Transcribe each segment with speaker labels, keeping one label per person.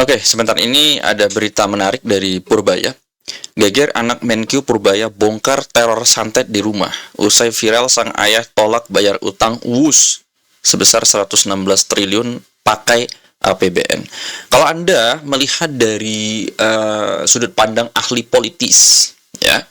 Speaker 1: Oke, sebentar ini ada berita menarik dari Purbaya. Geger anak Menkyu Purbaya bongkar teror santet di rumah. Usai viral sang ayah tolak bayar utang WUS sebesar 116 triliun pakai APBN. Kalau Anda melihat dari sudut pandang ahli politis, ya,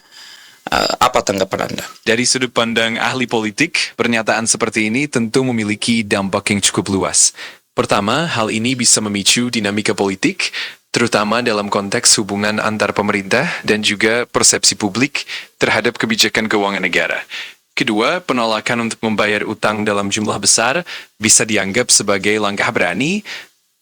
Speaker 1: apa tanggapan Anda?
Speaker 2: Dari sudut pandang ahli politik, pernyataan seperti ini tentu memiliki dampak yang cukup luas. Pertama, hal ini bisa memicu dinamika politik, terutama dalam konteks hubungan antar pemerintah dan juga persepsi publik terhadap kebijakan keuangan negara. Kedua, penolakan untuk membayar utang dalam jumlah besar bisa dianggap sebagai langkah berani,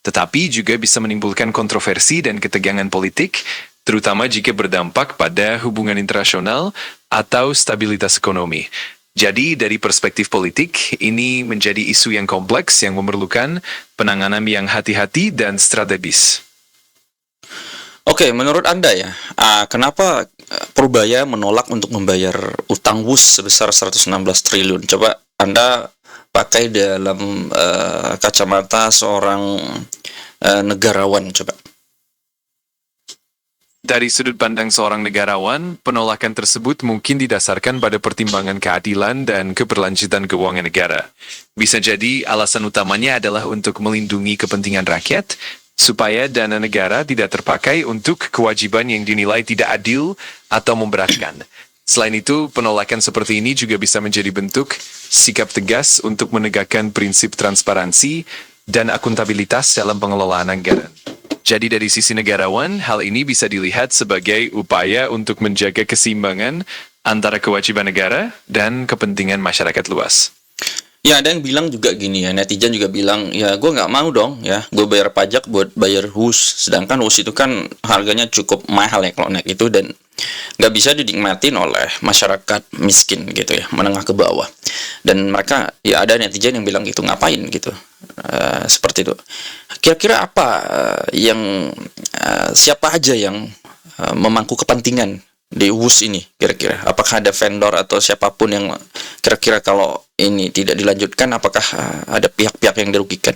Speaker 2: tetapi juga bisa menimbulkan kontroversi dan ketegangan politik, terutama jika berdampak pada hubungan internasional atau stabilitas ekonomi. Jadi, dari perspektif politik, ini menjadi isu yang kompleks yang memerlukan penanganan yang hati-hati dan strategis.
Speaker 1: Oke, menurut Anda ya, kenapa Purbaya menolak untuk membayar utang WUS sebesar 116 triliun? Coba Anda pakai dalam kacamata seorang negarawan, coba.
Speaker 2: Dari sudut pandang seorang negarawan, penolakan tersebut mungkin didasarkan pada pertimbangan keadilan dan keberlanjutan keuangan negara. Bisa jadi alasan utamanya adalah untuk melindungi kepentingan rakyat, supaya dana negara tidak terpakai untuk kewajiban yang dinilai tidak adil atau memberatkan. Selain itu, penolakan seperti ini juga bisa menjadi bentuk sikap tegas untuk menegakkan prinsip transparansi dan akuntabilitas dalam pengelolaan anggaran. Jadi dari sisi negarawan, hal ini bisa dilihat sebagai upaya untuk menjaga keseimbangan antara kewajiban negara dan kepentingan masyarakat luas.
Speaker 1: Ya, ada yang bilang juga gini ya, netizen juga bilang, ya gue nggak mau dong ya, gue bayar pajak buat bayar WUS, sedangkan WUS itu kan harganya cukup mahal ya kalau naik itu, dan nggak bisa dinikmatin oleh masyarakat miskin gitu ya, menengah ke bawah. Dan mereka, ya ada netizen yang bilang gitu, ngapain gitu, seperti itu. Kira-kira apa siapa aja yang memangku kepentingan di WUS ini kira-kira? Apakah ada vendor atau siapapun yang kira-kira kalau ini tidak dilanjutkan, apakah ada pihak-pihak yang dirugikan?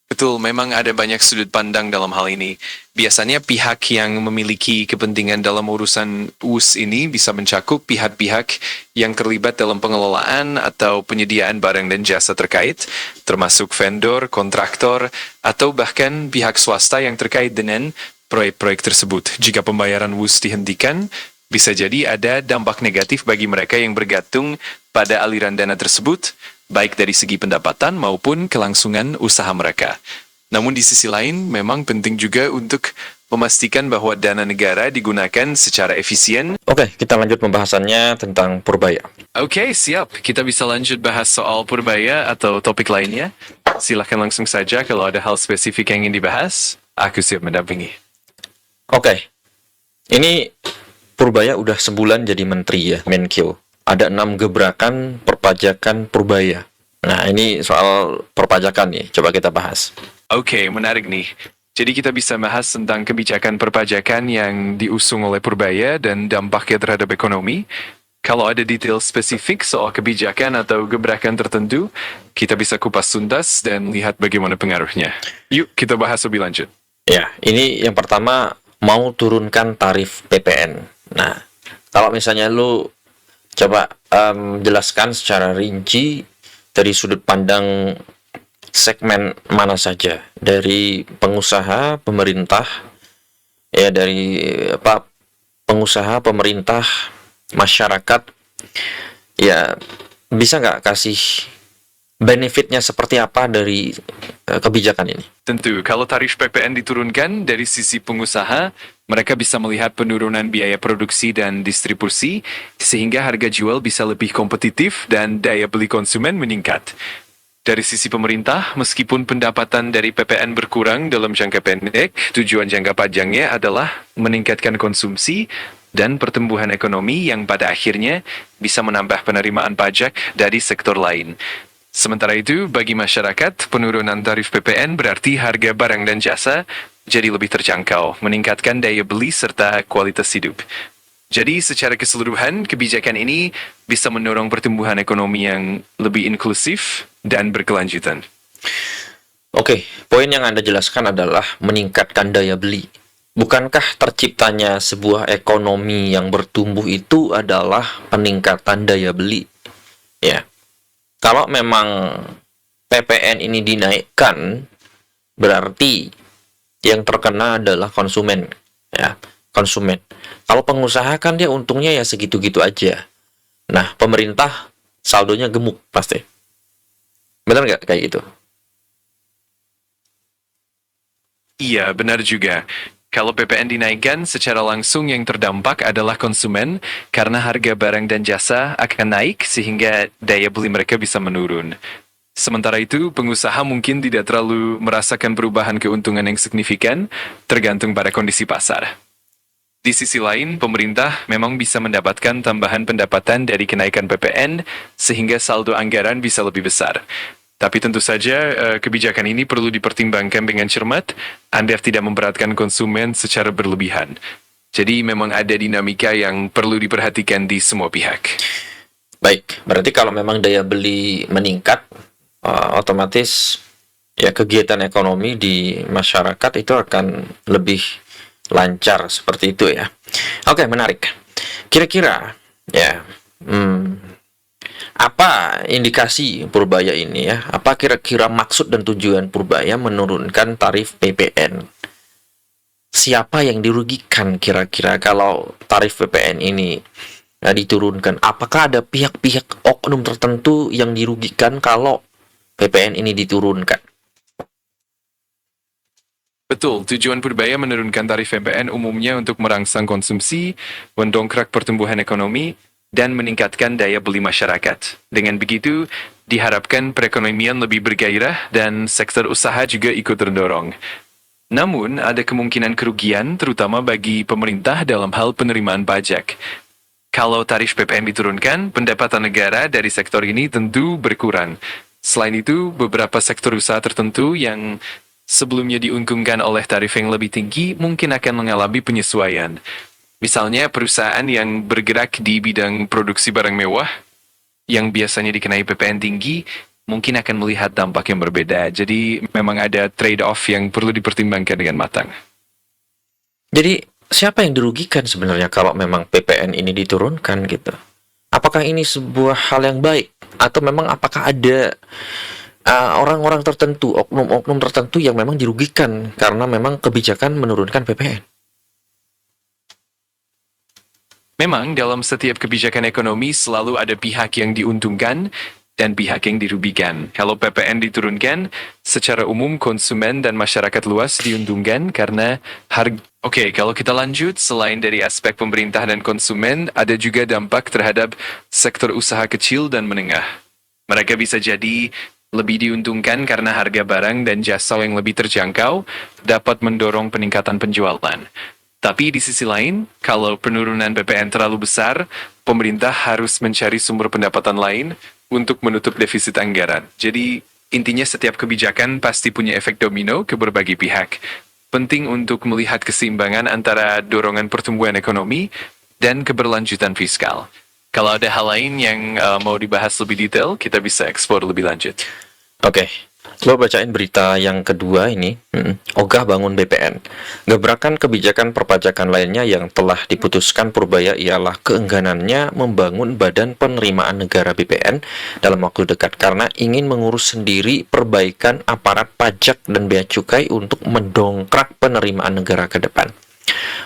Speaker 2: Betul, memang ada banyak sudut pandang dalam hal ini. Biasanya pihak yang memiliki kepentingan dalam urusan WUS ini bisa mencakup pihak-pihak yang terlibat dalam pengelolaan atau penyediaan barang dan jasa terkait, termasuk vendor, kontraktor, atau bahkan pihak swasta yang terkait dengan proyek-proyek tersebut. Jika pembayaran WUS dihentikan, bisa jadi ada dampak negatif bagi mereka yang bergantung pada aliran dana tersebut, baik dari segi pendapatan maupun kelangsungan usaha mereka. Namun di sisi lain, memang penting juga untuk memastikan bahwa dana negara digunakan secara efisien.
Speaker 1: Oke, kita lanjut pembahasannya tentang Purbaya.
Speaker 2: Oke, siap. Kita bisa lanjut bahas soal Purbaya atau topik lainnya. Silahkan langsung saja kalau ada hal spesifik yang ingin dibahas. Aku siap mendampingi.
Speaker 1: Oke, ini Purbaya udah sebulan jadi menteri ya, Menkyu. Ada 6 gebrakan perpajakan Purbaya. Nah, ini soal perpajakan nih, coba kita bahas.
Speaker 2: Oke, menarik nih. Jadi kita bisa bahas tentang kebijakan perpajakan yang diusung oleh Purbaya dan dampaknya terhadap ekonomi. Kalau ada detail spesifik soal kebijakan atau gebrakan tertentu, kita bisa kupas tuntas dan lihat bagaimana pengaruhnya. Yuk, kita bahas lebih lanjut.
Speaker 1: Ya, ini yang pertama, mau turunkan tarif PPN. Nah, kalau misalnya lu coba jelaskan secara rinci dari sudut pandang segmen mana saja, dari pengusaha, pemerintah, ya dari pengusaha, pemerintah, masyarakat, ya bisa nggak kasih benefitnya seperti apa dari kebijakan ini?
Speaker 2: Tentu, kalau tarif PPN diturunkan dari sisi pengusaha, mereka bisa melihat penurunan biaya produksi dan distribusi, sehingga harga jual bisa lebih kompetitif dan daya beli konsumen meningkat. Dari sisi pemerintah, meskipun pendapatan dari PPN berkurang dalam jangka pendek, tujuan jangka panjangnya adalah meningkatkan konsumsi dan pertumbuhan ekonomi yang pada akhirnya bisa menambah penerimaan pajak dari sektor lain. Sementara itu, bagi masyarakat, penurunan tarif PPN berarti harga barang dan jasa jadi lebih terjangkau, meningkatkan daya beli serta kualitas hidup. Jadi secara keseluruhan, kebijakan ini bisa mendorong pertumbuhan ekonomi yang lebih inklusif dan berkelanjutan.
Speaker 1: Oke, poin yang Anda jelaskan adalah meningkatkan daya beli. Bukankah terciptanya sebuah ekonomi yang bertumbuh itu adalah peningkatan daya beli? Ya, kalau memang PPN ini dinaikkan, berarti yang terkena adalah konsumen, ya, konsumen. Kalau pengusaha kan dia untungnya ya segitu-gitu aja. Nah, pemerintah saldonya gemuk pasti. Benar nggak kayak gitu?
Speaker 2: Iya, benar juga. Kalau PPN dinaikkan, secara langsung yang terdampak adalah konsumen karena harga barang dan jasa akan naik sehingga daya beli mereka bisa menurun. Sementara itu, pengusaha mungkin tidak terlalu merasakan perubahan keuntungan yang signifikan, tergantung pada kondisi pasar. Di sisi lain, pemerintah memang bisa mendapatkan tambahan pendapatan dari kenaikan PPN sehingga saldo anggaran bisa lebih besar. Tapi tentu saja kebijakan ini perlu dipertimbangkan dengan cermat agar tidak memberatkan konsumen secara berlebihan. Jadi memang ada dinamika yang perlu diperhatikan di semua pihak.
Speaker 1: Baik, berarti kalau memang daya beli meningkat, otomatis ya kegiatan ekonomi di masyarakat itu akan lebih lancar seperti itu ya. Oke, menarik. Kira-kira ya, apa indikasi Purbaya ini ya? Apa kira-kira maksud dan tujuan Purbaya menurunkan tarif PPN? Siapa yang dirugikan kira-kira kalau tarif PPN ini diturunkan? Apakah ada pihak-pihak oknum tertentu yang dirugikan kalau PPN ini diturunkan?
Speaker 2: Betul, tujuan Purbaya menurunkan tarif PPN umumnya untuk merangsang konsumsi, mendongkrak pertumbuhan ekonomi, dan meningkatkan daya beli masyarakat. Dengan begitu, diharapkan perekonomian lebih bergairah dan sektor usaha juga ikut terdorong. Namun, ada kemungkinan kerugian terutama bagi pemerintah dalam hal penerimaan pajak. Kalau tarif PPN diturunkan, pendapatan negara dari sektor ini tentu berkurang. Selain itu, beberapa sektor usaha tertentu yang sebelumnya diuntungkan oleh tarif yang lebih tinggi mungkin akan mengalami penyesuaian. Misalnya perusahaan yang bergerak di bidang produksi barang mewah yang biasanya dikenai PPN tinggi mungkin akan melihat dampak yang berbeda. Jadi memang ada trade-off yang perlu dipertimbangkan dengan matang.
Speaker 1: Jadi siapa yang dirugikan sebenarnya kalau memang PPN ini diturunkan gitu? Apakah ini sebuah hal yang baik atau memang apakah ada orang-orang tertentu, oknum-oknum tertentu yang memang dirugikan karena memang kebijakan menurunkan PPN?
Speaker 2: Memang dalam setiap kebijakan ekonomi selalu ada pihak yang diuntungkan dan pihak yang dirugikan. Kalau PPN diturunkan, secara umum konsumen dan masyarakat luas diuntungkan karena harga. Oke, kalau kita lanjut, selain dari aspek pemerintah dan konsumen, ada juga dampak terhadap sektor usaha kecil dan menengah. Mereka bisa jadi lebih diuntungkan karena harga barang dan jasa yang lebih terjangkau dapat mendorong peningkatan penjualan. Tapi di sisi lain, kalau penurunan PPN terlalu besar, pemerintah harus mencari sumber pendapatan lain untuk menutup defisit anggaran. Jadi, intinya setiap kebijakan pasti punya efek domino ke berbagai pihak. Penting untuk melihat keseimbangan antara dorongan pertumbuhan ekonomi dan keberlanjutan fiskal. Kalau ada hal lain yang mau dibahas lebih detail, kita bisa eksplor lebih lanjut.
Speaker 1: Oke, coba bacain berita yang kedua ini. Ogah bangun BPN. Gebrakan kebijakan perpajakan lainnya yang telah diputuskan Purbaya ialah keengganannya membangun Badan Penerimaan Negara BPN dalam waktu dekat karena ingin mengurus sendiri perbaikan aparat pajak dan bea cukai untuk mendongkrak penerimaan negara ke depan.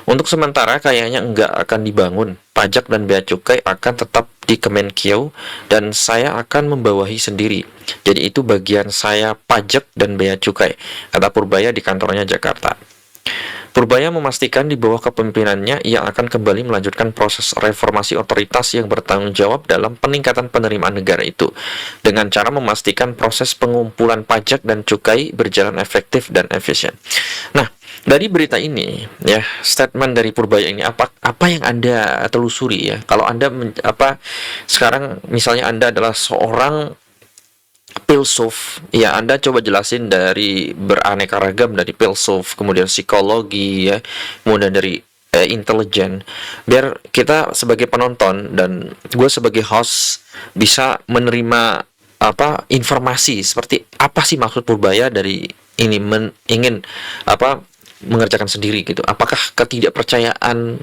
Speaker 1: Untuk sementara kayaknya enggak akan dibangun. Pajak dan bea cukai akan tetap di Kemenkeu dan saya akan membawahi sendiri. Jadi itu bagian saya pajak dan bea cukai, kata Purbaya di kantornya Jakarta. Purbaya memastikan di bawah kepemimpinannya ia akan kembali melanjutkan proses reformasi otoritas yang bertanggung jawab dalam peningkatan penerimaan negara itu dengan cara memastikan proses pengumpulan pajak dan cukai berjalan efektif dan efisien. Nah, dari berita ini ya, statement dari Purbaya ini apa yang Anda telusuri ya? Kalau Anda sekarang misalnya Anda adalah seorang filsuf, ya Anda coba jelasin dari beraneka ragam dari filsuf, kemudian psikologi ya, kemudian dari intelijen, biar kita sebagai penonton dan gue sebagai host bisa menerima informasi seperti apa sih maksud Purbaya dari
Speaker 3: ingin apa mengerjakan sendiri gitu. Apakah ketidakpercayaan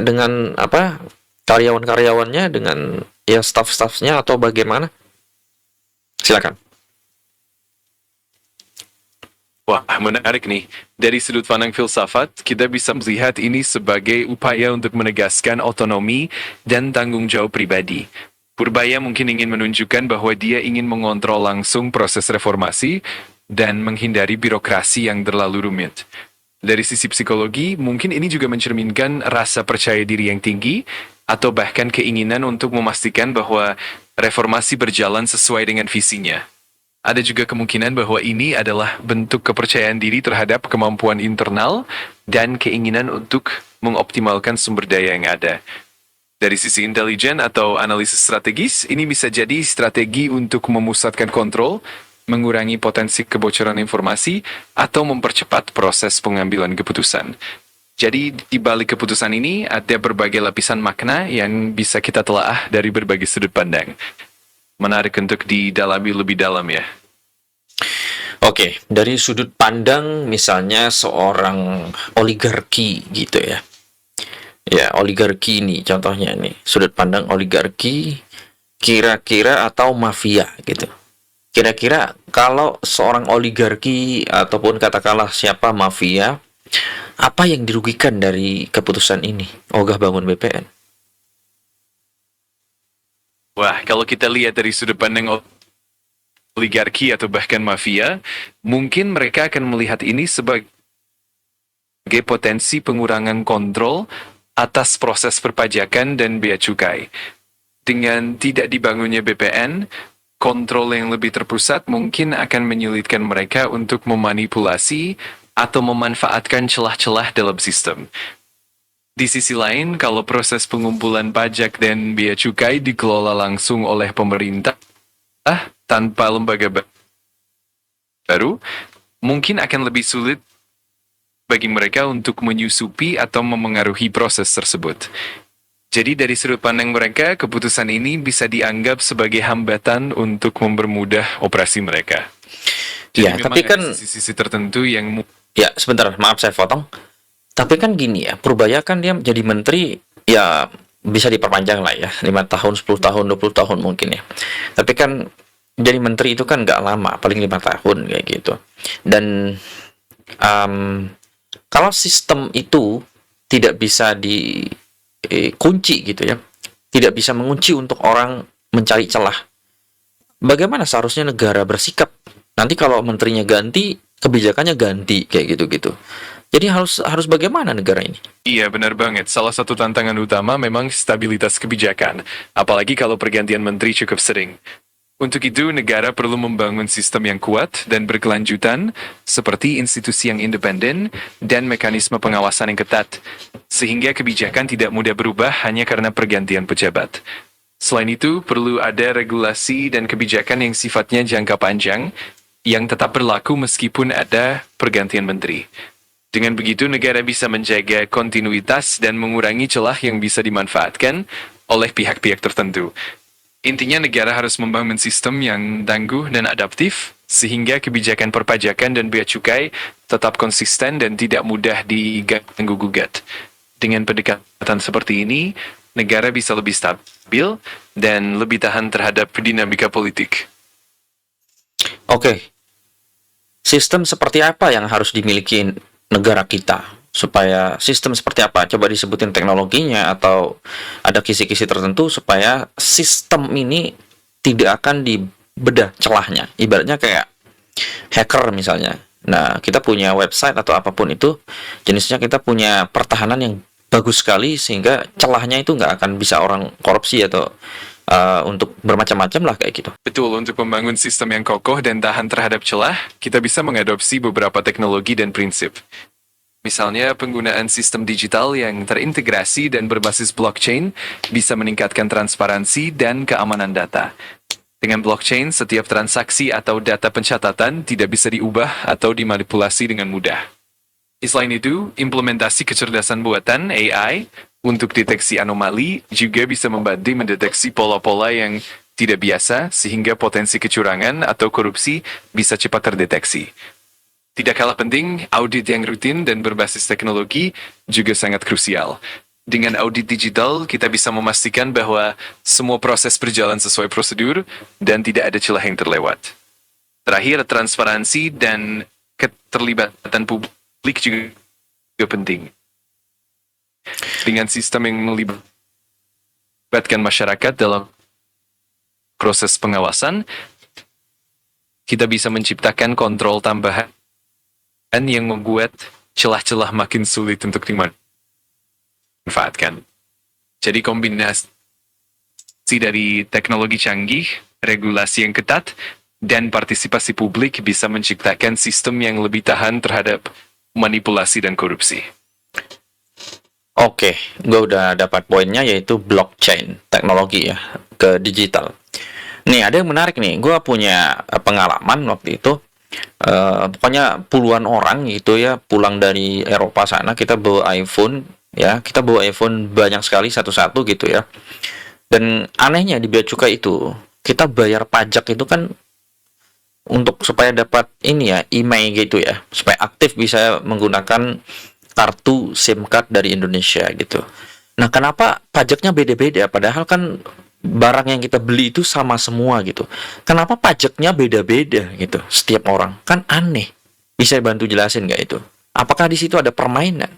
Speaker 3: dengan apa karyawan-karyawannya, dengan ya staff-staffnya, atau bagaimana? Silakan.
Speaker 2: Wah, menarik nih. Dari sudut pandang filsafat, kita bisa melihat ini sebagai upaya untuk menegaskan otonomi dan tanggung jawab pribadi. Purbaya mungkin ingin menunjukkan bahwa dia ingin mengontrol langsung proses reformasi dan menghindari birokrasi yang terlalu rumit. Dari sisi psikologi, mungkin ini juga mencerminkan rasa percaya diri yang tinggi atau bahkan keinginan untuk memastikan bahwa reformasi berjalan sesuai dengan visinya. Ada juga kemungkinan bahwa ini adalah bentuk kepercayaan diri terhadap kemampuan internal dan keinginan untuk mengoptimalkan sumber daya yang ada. Dari sisi intelijen atau analisis strategis, ini bisa jadi strategi untuk memusatkan kontrol, mengurangi potensi kebocoran informasi, atau mempercepat proses pengambilan keputusan. Jadi di balik keputusan ini ada berbagai lapisan makna yang bisa kita telaah dari berbagai sudut pandang. Menarik untuk didalami lebih dalam ya.
Speaker 3: Oke, dari sudut pandang misalnya seorang oligarki gitu ya. Ya, oligarki ini contohnya nih, sudut pandang oligarki kira-kira atau mafia gitu. Kira-kira kalau seorang oligarki ataupun katakanlah siapa mafia, apa yang dirugikan dari keputusan ini? Ogah bangun BPN.
Speaker 2: Wah, kalau kita lihat dari sudut pandang oligarki atau bahkan mafia, mungkin mereka akan melihat ini sebagai potensi pengurangan kontrol atas proses perpajakan dan bea cukai. Dengan tidak dibangunnya BPN, kontrol yang lebih terpusat mungkin akan menyulitkan mereka untuk memanipulasi atau memanfaatkan celah-celah dalam sistem. Di sisi lain, kalau proses pengumpulan pajak dan bea cukai dikelola langsung oleh pemerintah tanpa lembaga baru, mungkin akan lebih sulit bagi mereka untuk menyusupi atau memengaruhi proses tersebut. Jadi dari sudut pandang mereka, keputusan ini bisa dianggap sebagai hambatan untuk mempermudah operasi mereka. Jadi
Speaker 3: Ya, tapi kan
Speaker 2: sisi-sisi tertentu yang
Speaker 3: ya sebentar, maaf saya potong. Tapi kan gini ya, Purbaya kan dia jadi menteri ya bisa diperpanjang lah ya, 5 tahun, 10 tahun, 20 tahun mungkin ya. Tapi kan jadi menteri itu kan nggak lama, paling 5 tahun kayak gitu. Dan kalau sistem itu tidak bisa dikunci gitu ya, tidak bisa mengunci untuk orang mencari celah, bagaimana seharusnya negara bersikap? Nanti kalau menterinya ganti, kebijakannya ganti kayak gitu-gitu. Jadi harus bagaimana negara ini?
Speaker 2: Iya, benar banget. Salah satu tantangan utama memang stabilitas kebijakan, apalagi kalau pergantian menteri cukup sering. Untuk itu, negara perlu membangun sistem yang kuat dan berkelanjutan, seperti institusi yang independen dan mekanisme pengawasan yang ketat, sehingga kebijakan tidak mudah berubah hanya karena pergantian pejabat. Selain itu, perlu ada regulasi dan kebijakan yang sifatnya jangka panjang, yang tetap berlaku meskipun ada pergantian menteri. Dengan begitu, negara bisa menjaga kontinuitas dan mengurangi celah yang bisa dimanfaatkan oleh pihak-pihak tertentu. Intinya, negara harus membangun sistem yang tangguh dan adaptif, sehingga kebijakan perpajakan dan bea cukai tetap konsisten dan tidak mudah diganggu-gugat. Dengan pendekatan seperti ini, negara bisa lebih stabil dan lebih tahan terhadap dinamika politik.
Speaker 3: Oke, sistem seperti apa yang harus dimiliki negara kita supaya sistem seperti apa? Coba disebutin teknologinya atau ada kisi-kisi tertentu supaya sistem ini tidak akan dibedah celahnya. Ibaratnya kayak hacker misalnya. Nah, kita punya website atau apapun itu, jenisnya kita punya pertahanan yang bagus sekali sehingga celahnya itu nggak akan bisa orang korupsi atau untuk bermacam-macam lah kayak gitu.
Speaker 2: Betul, untuk membangun sistem yang kokoh dan tahan terhadap celah, kita bisa mengadopsi beberapa teknologi dan prinsip. Misalnya, penggunaan sistem digital yang terintegrasi dan berbasis blockchain bisa meningkatkan transparansi dan keamanan data. Dengan blockchain, setiap transaksi atau data pencatatan tidak bisa diubah atau dimanipulasi dengan mudah. Selain itu, implementasi kecerdasan buatan (AI) untuk deteksi anomali juga bisa membantu mendeteksi pola-pola yang tidak biasa sehingga potensi kecurangan atau korupsi bisa cepat terdeteksi. Tidak kalah penting, audit yang rutin dan berbasis teknologi juga sangat krusial. Dengan audit digital, kita bisa memastikan bahwa semua proses berjalan sesuai prosedur dan tidak ada celah yang terlewat. Terakhir, transparansi dan keterlibatan publik juga penting. Dengan sistem yang melibatkan masyarakat dalam proses pengawasan, kita bisa menciptakan kontrol tambahan yang membuat celah-celah makin sulit untuk dimanfaatkan. Jadi kombinasi dari teknologi canggih, regulasi yang ketat, dan partisipasi publik bisa menciptakan sistem yang lebih tahan terhadap manipulasi dan korupsi.
Speaker 3: Oke, gue udah dapat poinnya, yaitu blockchain, teknologi ya, ke digital. Nih, ada yang menarik nih, gue punya pengalaman waktu itu. Pokoknya puluhan orang gitu ya, pulang dari Eropa sana, kita bawa iPhone ya, kita bawa iPhone banyak sekali satu-satu gitu ya. Dan anehnya di bea cukai itu, kita bayar pajak itu kan untuk supaya dapat ini ya, IMEI gitu ya, supaya aktif bisa menggunakan kartu SIM card dari Indonesia gitu. Nah, kenapa pajaknya beda-beda? Padahal kan barang yang kita beli itu sama semua gitu. Kenapa pajaknya beda-beda gitu setiap orang? Kan aneh. Bisa bantu jelasin nggak itu? Apakah di situ ada permainan?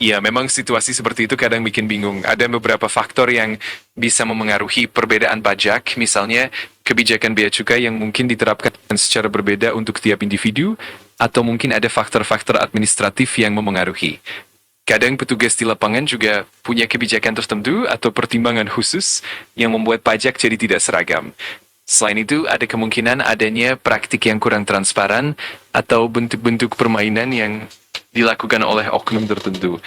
Speaker 2: Ya, memang situasi seperti itu kadang bikin bingung. Ada beberapa faktor yang bisa memengaruhi perbedaan pajak, misalnya kebijakan bea cukai yang mungkin diterapkan secara berbeda untuk tiap individu, atau mungkin ada faktor-faktor administratif yang memengaruhi. Kadang petugas di lapangan juga punya kebijakan tertentu atau pertimbangan khusus yang membuat pajak jadi tidak seragam. Selain itu, ada kemungkinan adanya praktik yang kurang transparan atau bentuk-bentuk permainan yang dilakukan oleh oknum tertentu.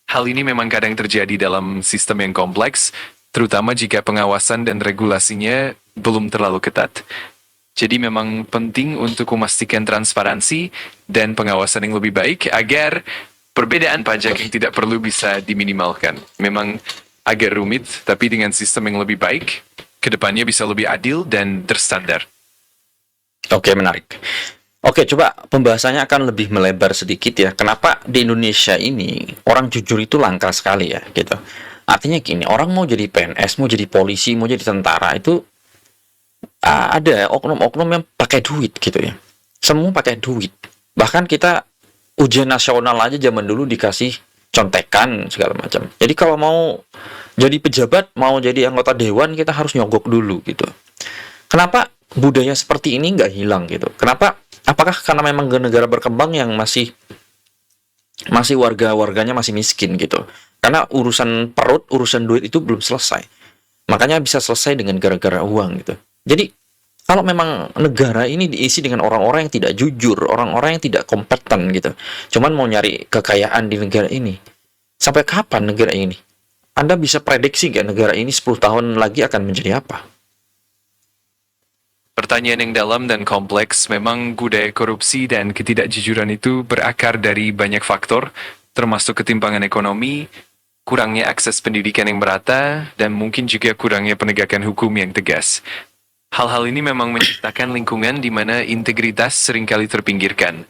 Speaker 2: Hal ini memang kadang terjadi dalam sistem yang kompleks, terutama jika pengawasan dan regulasinya belum terlalu ketat. Jadi memang penting untuk memastikan transparansi dan pengawasan yang lebih baik agar perbedaan pajak yang tidak perlu bisa diminimalkan. Memang agak rumit, tapi dengan sistem yang lebih baik, kedepannya bisa lebih adil dan terstandar.
Speaker 3: Oke, menarik. Oke, coba pembahasannya akan lebih melebar sedikit ya. Kenapa di Indonesia ini orang jujur itu langka sekali ya, gitu. Artinya gini, orang mau jadi PNS, mau jadi polisi, mau jadi tentara itu ada oknum-oknum yang pakai duit gitu ya. Semua pakai duit. Bahkan kita ujian nasional aja zaman dulu dikasih contekan segala macam. Jadi kalau mau jadi pejabat, mau jadi anggota dewan, kita harus nyogok dulu gitu. Kenapa budaya seperti ini nggak hilang gitu? Kenapa? Apakah karena memang negara berkembang yang masih warga-warganya masih miskin gitu? Karena urusan perut, urusan duit itu belum selesai. Makanya bisa selesai dengan gara-gara uang gitu. Jadi kalau memang negara ini diisi dengan orang-orang yang tidak jujur, orang-orang yang tidak kompeten gitu, cuman mau nyari kekayaan di negara ini, sampai kapan negara ini? Anda bisa prediksi nggak negara ini 10 tahun lagi akan menjadi apa?
Speaker 2: Pertanyaan yang dalam dan kompleks. Memang budaya korupsi dan ketidakjujuran itu berakar dari banyak faktor, termasuk ketimpangan ekonomi, kurangnya akses pendidikan yang merata, dan mungkin juga kurangnya penegakan hukum yang tegas. Hal-hal ini memang menciptakan lingkungan di mana integritas seringkali terpinggirkan.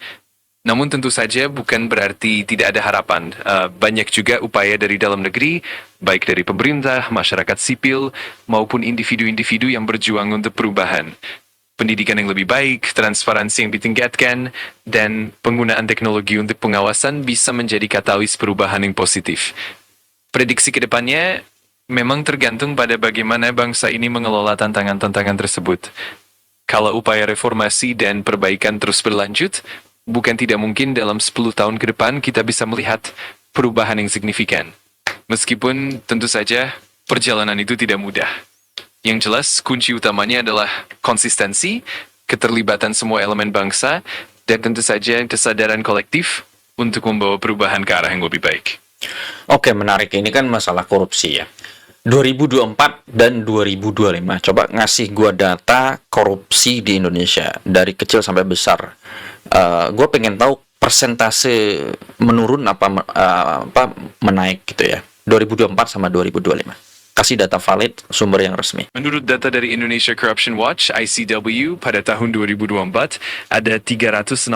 Speaker 2: Namun tentu saja bukan berarti tidak ada harapan. Banyak juga upaya dari dalam negeri, baik dari pemerintah, masyarakat sipil, maupun individu-individu yang berjuang untuk perubahan. Pendidikan yang lebih baik, transparansi yang ditingkatkan, dan penggunaan teknologi untuk pengawasan bisa menjadi katalis perubahan yang positif. Prediksi ke depannya memang tergantung pada bagaimana bangsa ini mengelola tantangan-tantangan tersebut. Kalau upaya reformasi dan perbaikan terus berlanjut, bukan tidak mungkin dalam 10 tahun ke depan kita bisa melihat perubahan yang signifikan. Meskipun tentu saja perjalanan itu tidak mudah. Yang jelas kunci utamanya adalah konsistensi, keterlibatan semua elemen bangsa, dan tentu saja kesadaran kolektif untuk membawa perubahan ke arah yang lebih baik.
Speaker 3: Oke, menarik. Ini kan masalah korupsi ya. 2024 dan 2025. Coba ngasih gua data korupsi di Indonesia dari kecil sampai besar. Gue pengen tahu persentase menurun apa menaik gitu ya. 2024 sama 2025. kasih data valid, sumber yang resmi.
Speaker 2: Menurut data dari Indonesia Corruption Watch, ICW, pada tahun 2024, ada 364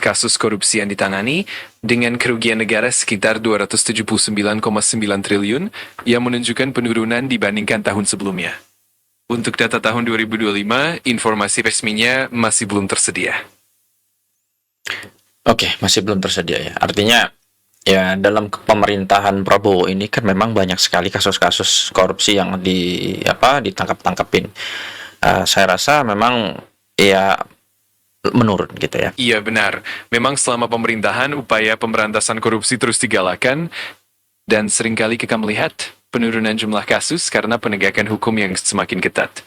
Speaker 2: kasus korupsi yang ditangani dengan kerugian negara sekitar 279,9 triliun yang menunjukkan penurunan dibandingkan tahun sebelumnya. Untuk data tahun 2025, informasi resminya masih belum tersedia.
Speaker 3: Oke, masih belum tersedia ya. Artinya, ya dalam pemerintahan Prabowo ini kan memang banyak sekali kasus-kasus korupsi yang ditangkap-tangkapin. Saya rasa memang ya menurun gitu ya.
Speaker 2: Iya benar, memang selama pemerintahan upaya pemberantasan korupsi terus digalakan dan seringkali kita melihat penurunan jumlah kasus karena penegakan hukum yang semakin ketat.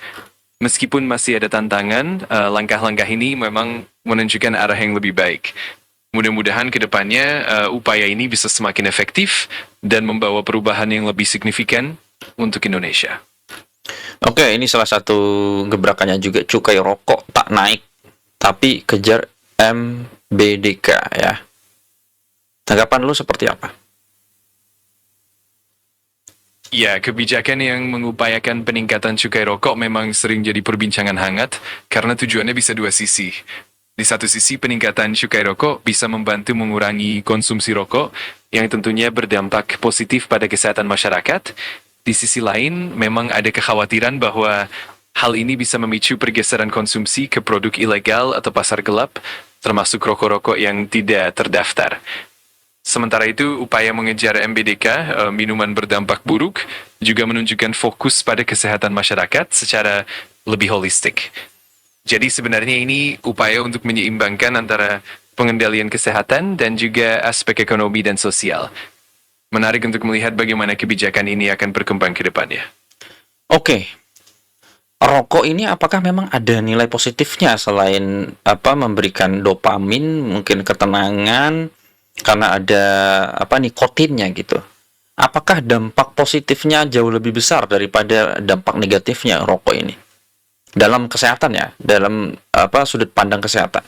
Speaker 2: Meskipun masih ada tantangan, langkah-langkah ini memang menunjukkan arah yang lebih baik. Mudah-mudahan ke depannya upaya ini bisa semakin efektif dan membawa perubahan yang lebih signifikan untuk Indonesia.
Speaker 3: Oke, ini salah satu gebrakannya juga, cukai rokok tak naik, tapi kejar MBDK ya. Tanggapan lu seperti apa?
Speaker 2: Ya, kebijakan yang mengupayakan peningkatan cukai rokok memang sering jadi perbincangan hangat karena tujuannya bisa dua sisi. Di satu sisi, peningkatan cukai rokok bisa membantu mengurangi konsumsi rokok yang tentunya berdampak positif pada kesehatan masyarakat. Di sisi lain, memang ada kekhawatiran bahwa hal ini bisa memicu pergeseran konsumsi ke produk ilegal atau pasar gelap, termasuk rokok-rokok yang tidak terdaftar. Sementara itu, upaya mengejar MBDK, minuman berdampak buruk, juga menunjukkan fokus pada kesehatan masyarakat secara lebih holistik. Jadi sebenarnya ini upaya untuk menyeimbangkan antara pengendalian kesehatan dan juga aspek ekonomi dan sosial. Menarik untuk melihat bagaimana kebijakan ini akan berkembang ke depannya.
Speaker 3: Oke. Rokok ini apakah memang ada nilai positifnya selain memberikan dopamin, mungkin ketenangan karena ada nikotinnya gitu. Apakah dampak positifnya jauh lebih besar daripada dampak negatifnya rokok ini? Dalam kesehatan ya, dalam sudut pandang kesehatan.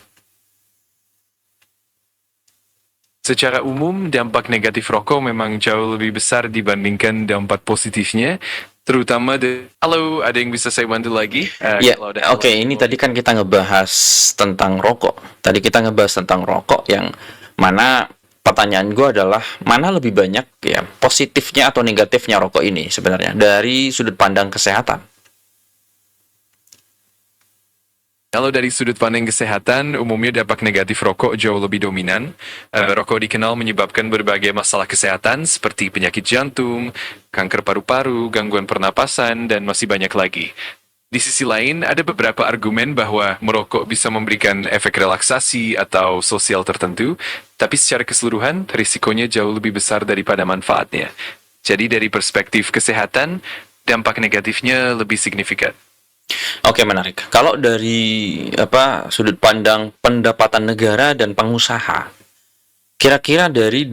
Speaker 2: Secara umum, dampak negatif rokok memang jauh lebih besar dibandingkan dampak positifnya, terutama Halo, ada yang bisa saya bantu lagi?
Speaker 3: Ya, oke, ini tadi kan kita ngebahas tentang rokok. Tadi kita ngebahas tentang rokok yang mana pertanyaan gue adalah mana lebih banyak ya positifnya atau negatifnya rokok ini sebenarnya dari sudut pandang kesehatan.
Speaker 2: Kalau dari sudut pandang kesehatan, umumnya dampak negatif rokok jauh lebih dominan. Rokok dikenal menyebabkan berbagai masalah kesehatan seperti penyakit jantung, kanker paru-paru, gangguan pernapasan, dan masih banyak lagi. Di sisi lain, ada beberapa argumen bahwa merokok bisa memberikan efek relaksasi atau sosial tertentu, tapi secara keseluruhan, risikonya jauh lebih besar daripada manfaatnya. Jadi dari perspektif kesehatan, dampak negatifnya lebih signifikan.
Speaker 3: Oke, menarik. Kalau dari sudut pandang pendapatan negara dan pengusaha, kira-kira dari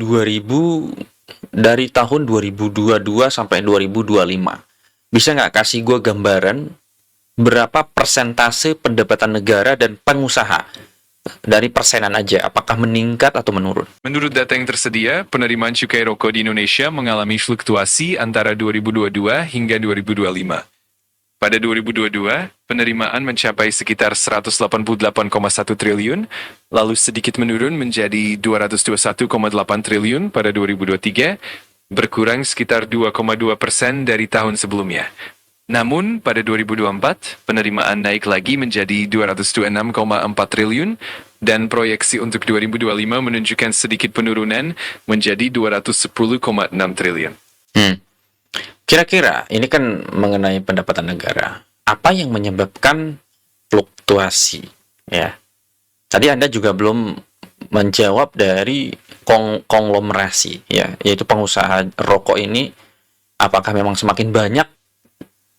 Speaker 3: tahun 2022 sampai 2025, bisa nggak kasih gue gambaran berapa persentase pendapatan negara dan pengusaha dari persenan aja, apakah meningkat atau menurun?
Speaker 2: Menurut data yang tersedia, penerimaan cukai rokok di Indonesia mengalami fluktuasi antara 2022 hingga 2025. Pada 2022, penerimaan mencapai sekitar 188,1 triliun, lalu sedikit menurun menjadi 221,8 triliun pada 2023, berkurang sekitar 2,2% dari tahun sebelumnya. Namun, pada 2024, penerimaan naik lagi menjadi 226,4 triliun, dan proyeksi untuk 2025 menunjukkan sedikit penurunan menjadi 210,6 triliun.
Speaker 3: Kira-kira, ini kan mengenai pendapatan negara. Apa yang menyebabkan fluktuasi? Ya, tadi Anda juga belum menjawab dari konglomerasi, ya, yaitu pengusaha rokok ini. Apakah memang semakin banyak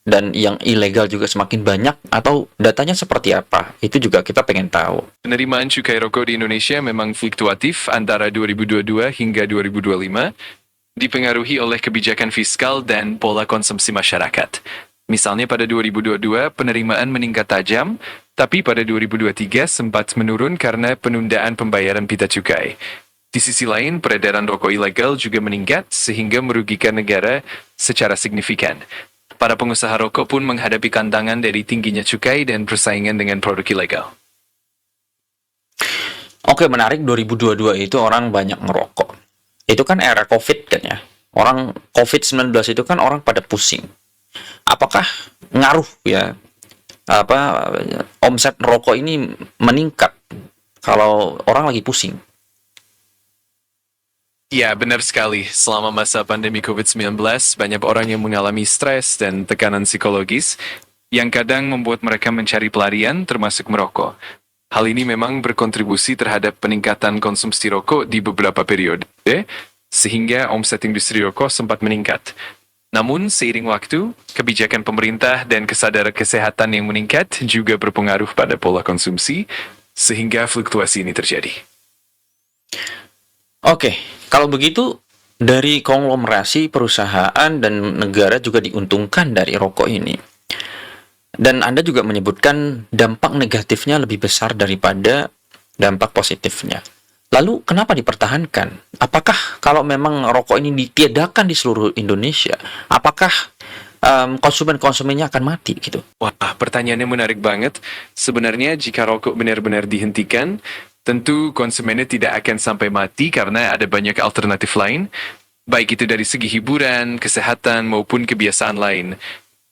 Speaker 3: dan yang ilegal juga semakin banyak, atau datanya seperti apa? Itu juga kita pengen tahu.
Speaker 2: Penerimaan cukai rokok di Indonesia memang fluktuatif antara 2022 hingga 2025, dipengaruhi oleh kebijakan fiskal dan pola konsumsi masyarakat. Misalnya pada 2022 penerimaan meningkat tajam, tapi pada 2023 sempat menurun karena penundaan pembayaran pita cukai. Di sisi lain, peredaran rokok ilegal juga meningkat sehingga merugikan negara secara signifikan. para pengusaha rokok pun menghadapi tantangan dari tingginya cukai dan persaingan dengan produk ilegal.
Speaker 3: Oke, menarik, 2022 itu orang banyak ngerokok. Itu kan era COVID kan ya. Orang COVID-19 itu kan orang pada pusing. Apakah ngaruh ya apa omset rokok ini meningkat kalau orang lagi pusing?
Speaker 2: Ya, benar sekali. Selama masa pandemi COVID-19, banyak orang yang mengalami stres dan tekanan psikologis yang kadang membuat mereka mencari pelarian termasuk merokok. Hal ini memang berkontribusi terhadap peningkatan konsumsi rokok di beberapa periode, sehingga omset industri rokok sempat meningkat. Namun, seiring waktu, kebijakan pemerintah dan kesadaran kesehatan yang meningkat juga berpengaruh pada pola konsumsi, sehingga fluktuasi ini terjadi.
Speaker 3: Oke, kalau begitu dari konglomerasi perusahaan dan negara juga diuntungkan dari rokok ini. Dan Anda juga menyebutkan dampak negatifnya lebih besar daripada dampak positifnya. Lalu kenapa dipertahankan? Apakah kalau memang rokok ini ditiadakan di seluruh Indonesia, apakah konsumen-konsumennya akan mati gitu?
Speaker 2: Wah, pertanyaannya menarik banget. Sebenarnya jika rokok benar-benar dihentikan, tentu konsumennya tidak akan sampai mati karena ada banyak alternatif lain, baik itu dari segi hiburan, kesehatan, maupun kebiasaan lain.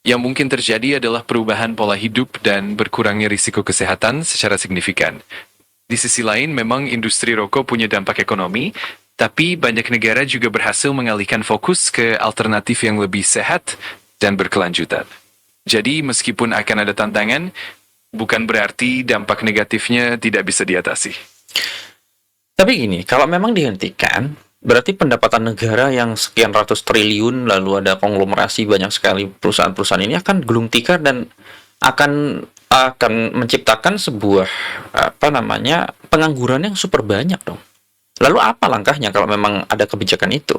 Speaker 2: Yang mungkin terjadi adalah perubahan pola hidup dan berkurangnya risiko kesehatan secara signifikan. Di sisi lain, memang industri rokok punya dampak ekonomi, tapi banyak negara juga berhasil mengalihkan fokus ke alternatif yang lebih sehat dan berkelanjutan. Jadi, meskipun akan ada tantangan, bukan berarti dampak negatifnya tidak bisa diatasi.
Speaker 3: Tapi gini, kalau memang dihentikan, berarti pendapatan negara yang sekian ratus triliun, lalu ada konglomerasi banyak sekali perusahaan-perusahaan ini akan gulung tikar dan akan menciptakan sebuah pengangguran yang super banyak dong. Lalu apa langkahnya kalau memang ada kebijakan itu?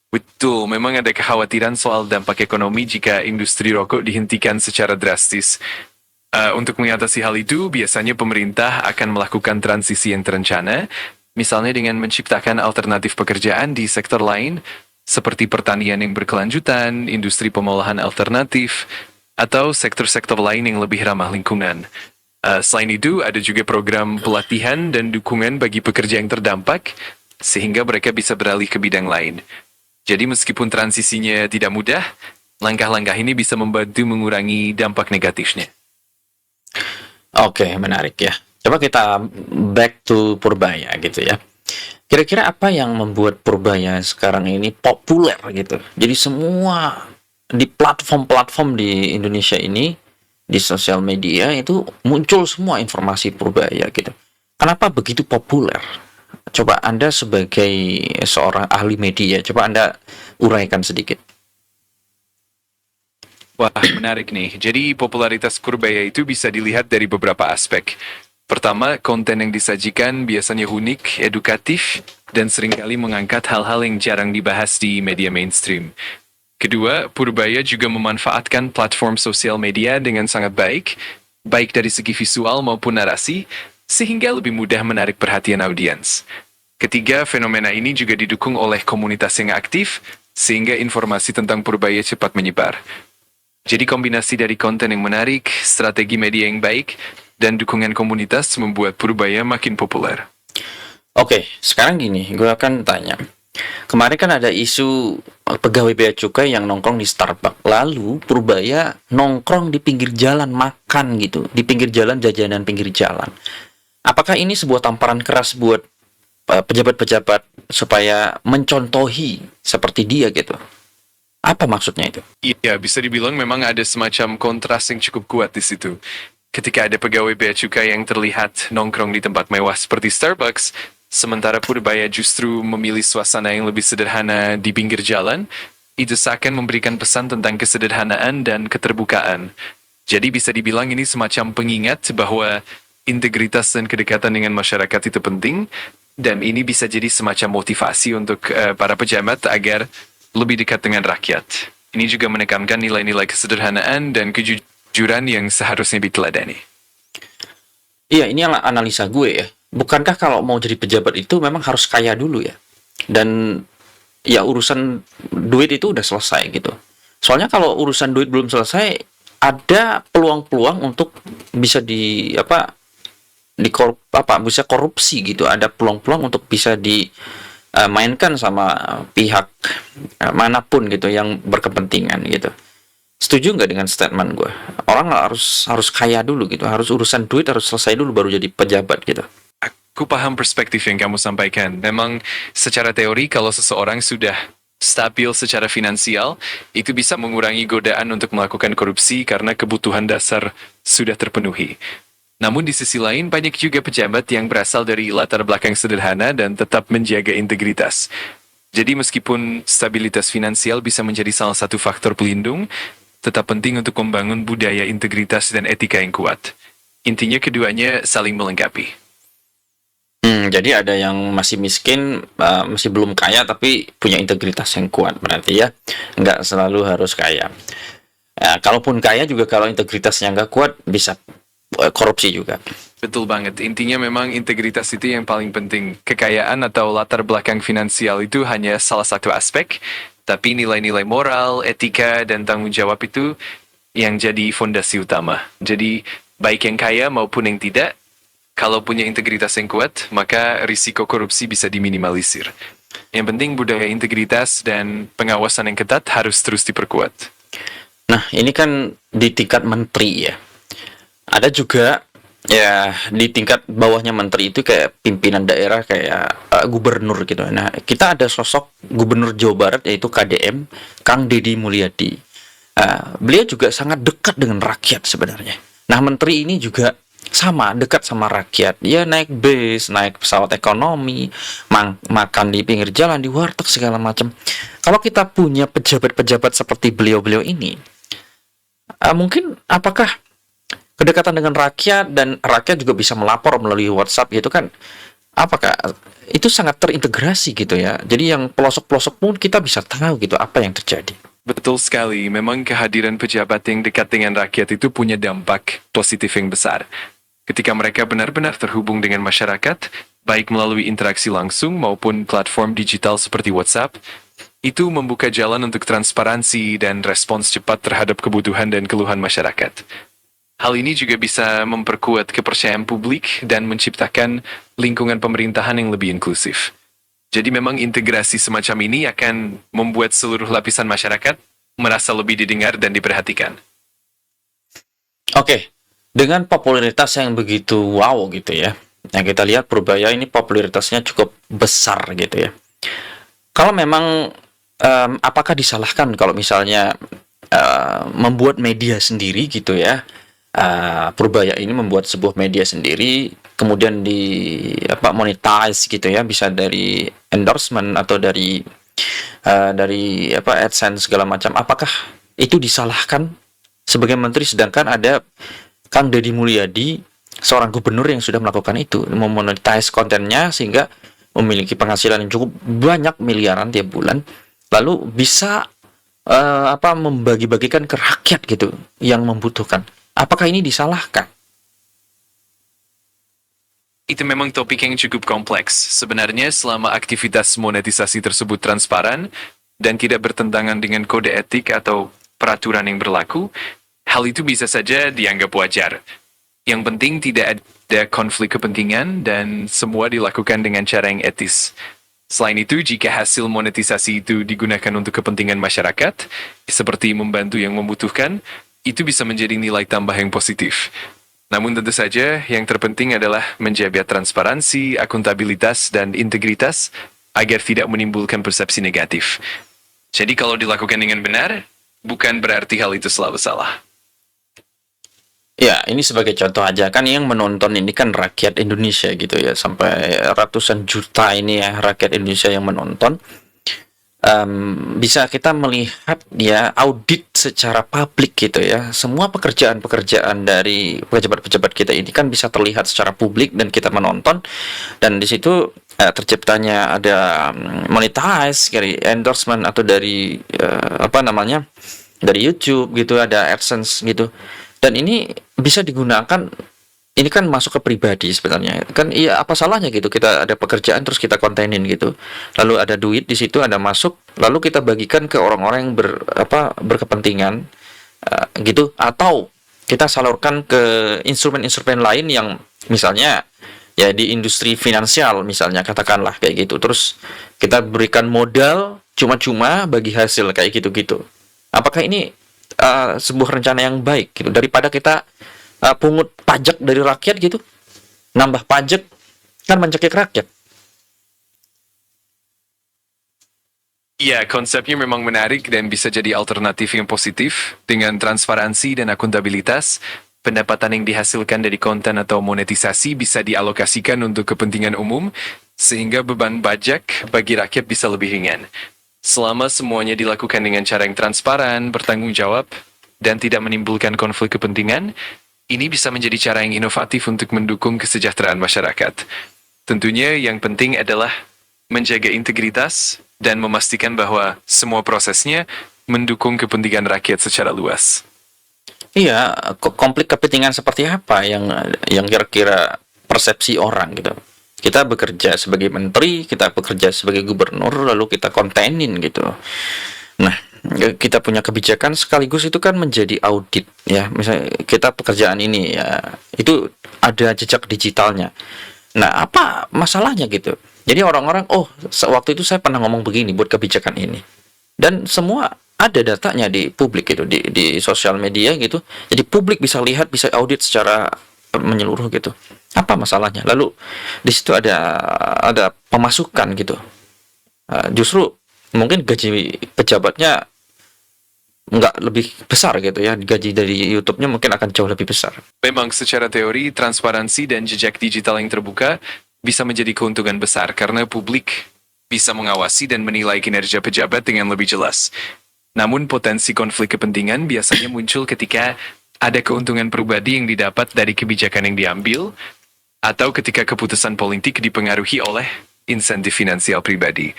Speaker 2: Betul, memang ada kekhawatiran soal dampak ekonomi jika industri rokok dihentikan secara drastis. Untuk mengatasi hal itu, biasanya pemerintah akan melakukan transisi yang terencana, misalnya dengan menciptakan alternatif pekerjaan di sektor lain, seperti pertanian yang berkelanjutan, industri pengolahan alternatif, atau sektor-sektor lain yang lebih ramah lingkungan. Selain itu, ada juga program pelatihan dan dukungan bagi pekerja yang terdampak, sehingga mereka bisa beralih ke bidang lain. Jadi meskipun transisinya tidak mudah, langkah-langkah ini bisa membantu mengurangi dampak negatifnya.
Speaker 3: Oke, menarik ya. Coba kita back to Purbaya gitu ya. Kira-kira apa yang membuat Purbaya sekarang ini populer gitu? Jadi semua di platform-platform di Indonesia ini, di sosial media itu muncul semua informasi Purbaya gitu. Kenapa begitu populer? Coba Anda sebagai seorang ahli media, coba Anda uraikan sedikit.
Speaker 2: Wah, menarik nih. Jadi popularitas Purbaya itu bisa dilihat dari beberapa aspek. Pertama, konten yang disajikan biasanya unik, edukatif, dan seringkali mengangkat hal-hal yang jarang dibahas di media mainstream. Kedua, Purbaya juga memanfaatkan platform sosial media dengan sangat baik dari segi visual maupun narasi, sehingga lebih mudah menarik perhatian audiens. Ketiga, fenomena ini juga didukung oleh komunitas yang aktif, sehingga informasi tentang Purbaya cepat menyebar. Jadi kombinasi dari konten yang menarik, strategi media yang baik, dan dukungan komunitas membuat Purbaya makin populer.
Speaker 3: Oke, sekarang gini, gue akan tanya. Kemarin kan ada isu pegawai bea cukai yang nongkrong di Starbucks. Lalu Purbaya nongkrong di pinggir jalan makan gitu, di pinggir jalan, jajanan pinggir jalan. Apakah ini sebuah tamparan keras buat pejabat-pejabat supaya mencontohi seperti dia gitu? Apa maksudnya itu?
Speaker 2: Iya, bisa dibilang memang ada semacam kontras yang cukup kuat di situ. Ketika ada pegawai bea cukai yang terlihat nongkrong di tempat mewah seperti Starbucks, sementara Purbaya justru memilih suasana yang lebih sederhana di pinggir jalan, itu seakan memberikan pesan tentang kesederhanaan dan keterbukaan. Jadi bisa dibilang ini semacam pengingat bahwa integritas dan kedekatan dengan masyarakat itu penting, dan ini bisa jadi semacam motivasi untuk para pejabat agar lebih dekat dengan rakyat. Ini juga menekankan nilai-nilai kesederhanaan dan kejujuran yang seharusnya diteladani.
Speaker 3: Iya, ini analisa gue ya. Bukankah kalau mau jadi pejabat itu memang harus kaya dulu ya? Dan ya urusan duit itu udah selesai gitu. Soalnya kalau urusan duit belum selesai, ada peluang-peluang untuk bisa bisa korupsi gitu. Ada peluang-peluang untuk bisa dimainkan sama pihak manapun gitu yang berkepentingan gitu. Setuju nggak dengan statement gue? Orang harus kaya dulu gitu, harus urusan duit harus selesai dulu baru jadi pejabat gitu.
Speaker 2: Aku paham perspektif yang kamu sampaikan. Memang secara teori kalau seseorang sudah stabil secara finansial, itu bisa mengurangi godaan untuk melakukan korupsi karena kebutuhan dasar sudah terpenuhi. Namun di sisi lain banyak juga pejabat yang berasal dari latar belakang sederhana dan tetap menjaga integritas. Jadi meskipun stabilitas finansial bisa menjadi salah satu faktor pelindung, tetap penting untuk membangun budaya integritas dan etika yang kuat. Intinya keduanya saling melengkapi.
Speaker 3: Jadi ada yang masih miskin, masih belum kaya tapi punya integritas yang kuat berarti ya. Nggak selalu harus kaya. Ya, kalaupun kaya juga kalau integritasnya nggak kuat bisa korupsi juga.
Speaker 2: Betul banget. Intinya memang integritas itu yang paling penting. Kekayaan atau latar belakang finansial itu hanya salah satu aspek, tapi nilai-nilai moral, etika, dan tanggung jawab itu yang jadi fondasi utama. Jadi, baik yang kaya maupun yang tidak, kalau punya integritas yang kuat, maka risiko korupsi bisa diminimalisir. Yang penting budaya integritas dan pengawasan yang ketat harus terus diperkuat.
Speaker 3: Nah, ini kan di tingkat menteri ya. Ada juga ya di tingkat bawahnya menteri itu kayak pimpinan daerah kayak gubernur gitu. Nah, kita ada sosok gubernur Jawa Barat yaitu KDM, Kang Deddy Mulyadi. Beliau juga sangat dekat dengan rakyat sebenarnya. Nah, menteri ini juga sama dekat sama rakyat. Dia naik bis, naik pesawat ekonomi, makan di pinggir jalan, di warteg segala macam. Kalau kita punya pejabat-pejabat seperti beliau-beliau ini, mungkin apakah kedekatan dengan rakyat dan rakyat juga bisa melapor melalui WhatsApp gitu kan? Apakah itu sangat terintegrasi gitu ya? Jadi yang pelosok-pelosok pun kita bisa tahu gitu apa yang terjadi.
Speaker 2: Betul sekali, memang kehadiran pejabat yang dekat dengan rakyat itu punya dampak positif yang besar. Ketika mereka benar-benar terhubung dengan masyarakat, baik melalui interaksi langsung maupun platform digital seperti WhatsApp, itu membuka jalan untuk transparansi dan respons cepat terhadap kebutuhan dan keluhan masyarakat. Hal ini juga bisa memperkuat kepercayaan publik dan menciptakan lingkungan pemerintahan yang lebih inklusif. Jadi memang integrasi semacam ini akan membuat seluruh lapisan masyarakat merasa lebih didengar dan diperhatikan.
Speaker 3: Oke, dengan popularitas yang begitu wow gitu ya, yang kita lihat Purbaya ini popularitasnya cukup besar gitu ya. Kalau memang apakah disalahkan kalau misalnya membuat media sendiri gitu ya? Purbaya ini membuat sebuah media sendiri, kemudian monetize gitu ya, bisa dari endorsement atau dari AdSense segala macam. Apakah itu disalahkan sebagai menteri, sedangkan ada Kang Deddy Mulyadi, seorang gubernur yang sudah melakukan itu, memonetize kontennya sehingga memiliki penghasilan yang cukup banyak miliaran tiap bulan, lalu bisa membagi-bagikan ke rakyat gitu yang membutuhkan. Apakah ini disalahkan?
Speaker 2: Itu memang topik yang cukup kompleks. Sebenarnya selama aktivitas monetisasi tersebut transparan dan tidak bertentangan dengan kode etik atau peraturan yang berlaku, hal itu bisa saja dianggap wajar. Yang penting tidak ada konflik kepentingan dan semua dilakukan dengan cara yang etis. Selain itu, jika hasil monetisasi itu digunakan untuk kepentingan masyarakat, seperti membantu yang membutuhkan, itu bisa menjadi nilai tambah yang positif. Namun tentu saja, yang terpenting adalah menjaga transparansi, akuntabilitas, dan integritas agar tidak menimbulkan persepsi negatif. Jadi kalau dilakukan dengan benar, bukan berarti hal itu selalu salah.
Speaker 3: Ya, ini sebagai contoh aja kan, yang menonton ini kan rakyat Indonesia gitu ya, sampai ratusan juta ini ya rakyat Indonesia yang menonton. Bisa kita melihat ya, audit secara publik gitu ya, semua pekerjaan-pekerjaan dari pejabat-pejabat kita ini kan bisa terlihat secara publik dan kita menonton, dan di situ terciptanya ada monetize dari endorsement atau dari dari YouTube gitu, ada AdSense gitu, dan ini bisa digunakan ini kan masuk ke pribadi sebenarnya. Kan iya apa salahnya gitu kita ada pekerjaan terus kita kontenin gitu. Lalu ada duit di situ ada masuk, lalu kita bagikan ke orang-orang yang berkepentingan gitu atau kita salurkan ke instrumen-instrumen lain yang misalnya ya di industri finansial misalnya katakanlah kayak gitu. Terus kita berikan modal cuma-cuma bagi hasil kayak gitu-gitu. Apakah ini sebuah rencana yang baik gitu daripada kita pungut pajak dari rakyat gitu, nambah pajak kan mencekik rakyat.
Speaker 2: Ya, konsepnya memang menarik dan bisa jadi alternatif yang positif. Dengan transparansi dan akuntabilitas, pendapatan yang dihasilkan dari konten atau monetisasi bisa dialokasikan untuk kepentingan umum, sehingga beban pajak bagi rakyat bisa lebih ringan. Selama semuanya dilakukan dengan cara yang transparan, bertanggung jawab, dan tidak menimbulkan konflik kepentingan, ini bisa menjadi cara yang inovatif untuk mendukung kesejahteraan masyarakat. Tentunya yang penting adalah menjaga integritas dan memastikan bahwa semua prosesnya mendukung kepentingan rakyat secara luas.
Speaker 3: Iya, konflik kepentingan seperti apa yang kira-kira persepsi orang gitu. Kita bekerja sebagai menteri, kita bekerja sebagai gubernur, lalu kita kontenin gitu. Nah, kita punya kebijakan sekaligus itu kan menjadi audit ya. Misalnya kita pekerjaan ini ya, itu ada jejak digitalnya. Nah, apa masalahnya gitu? Jadi orang-orang, oh, waktu itu saya pernah ngomong begini buat kebijakan ini. Dan semua ada datanya di publik gitu, di sosial media gitu. Jadi publik bisa lihat, bisa audit secara menyeluruh gitu. Apa masalahnya? Lalu di situ ada pemasukan gitu. Justru mungkin gaji pejabatnya nggak lebih besar gitu ya, gaji dari YouTube-nya mungkin akan jauh lebih besar.
Speaker 2: Memang secara teori, transparansi dan jejak digital yang terbuka bisa menjadi keuntungan besar karena publik bisa mengawasi dan menilai kinerja pejabat dengan lebih jelas. Namun potensi konflik kepentingan biasanya muncul ketika ada keuntungan pribadi yang didapat dari kebijakan yang diambil atau ketika keputusan politik dipengaruhi oleh insentif finansial pribadi.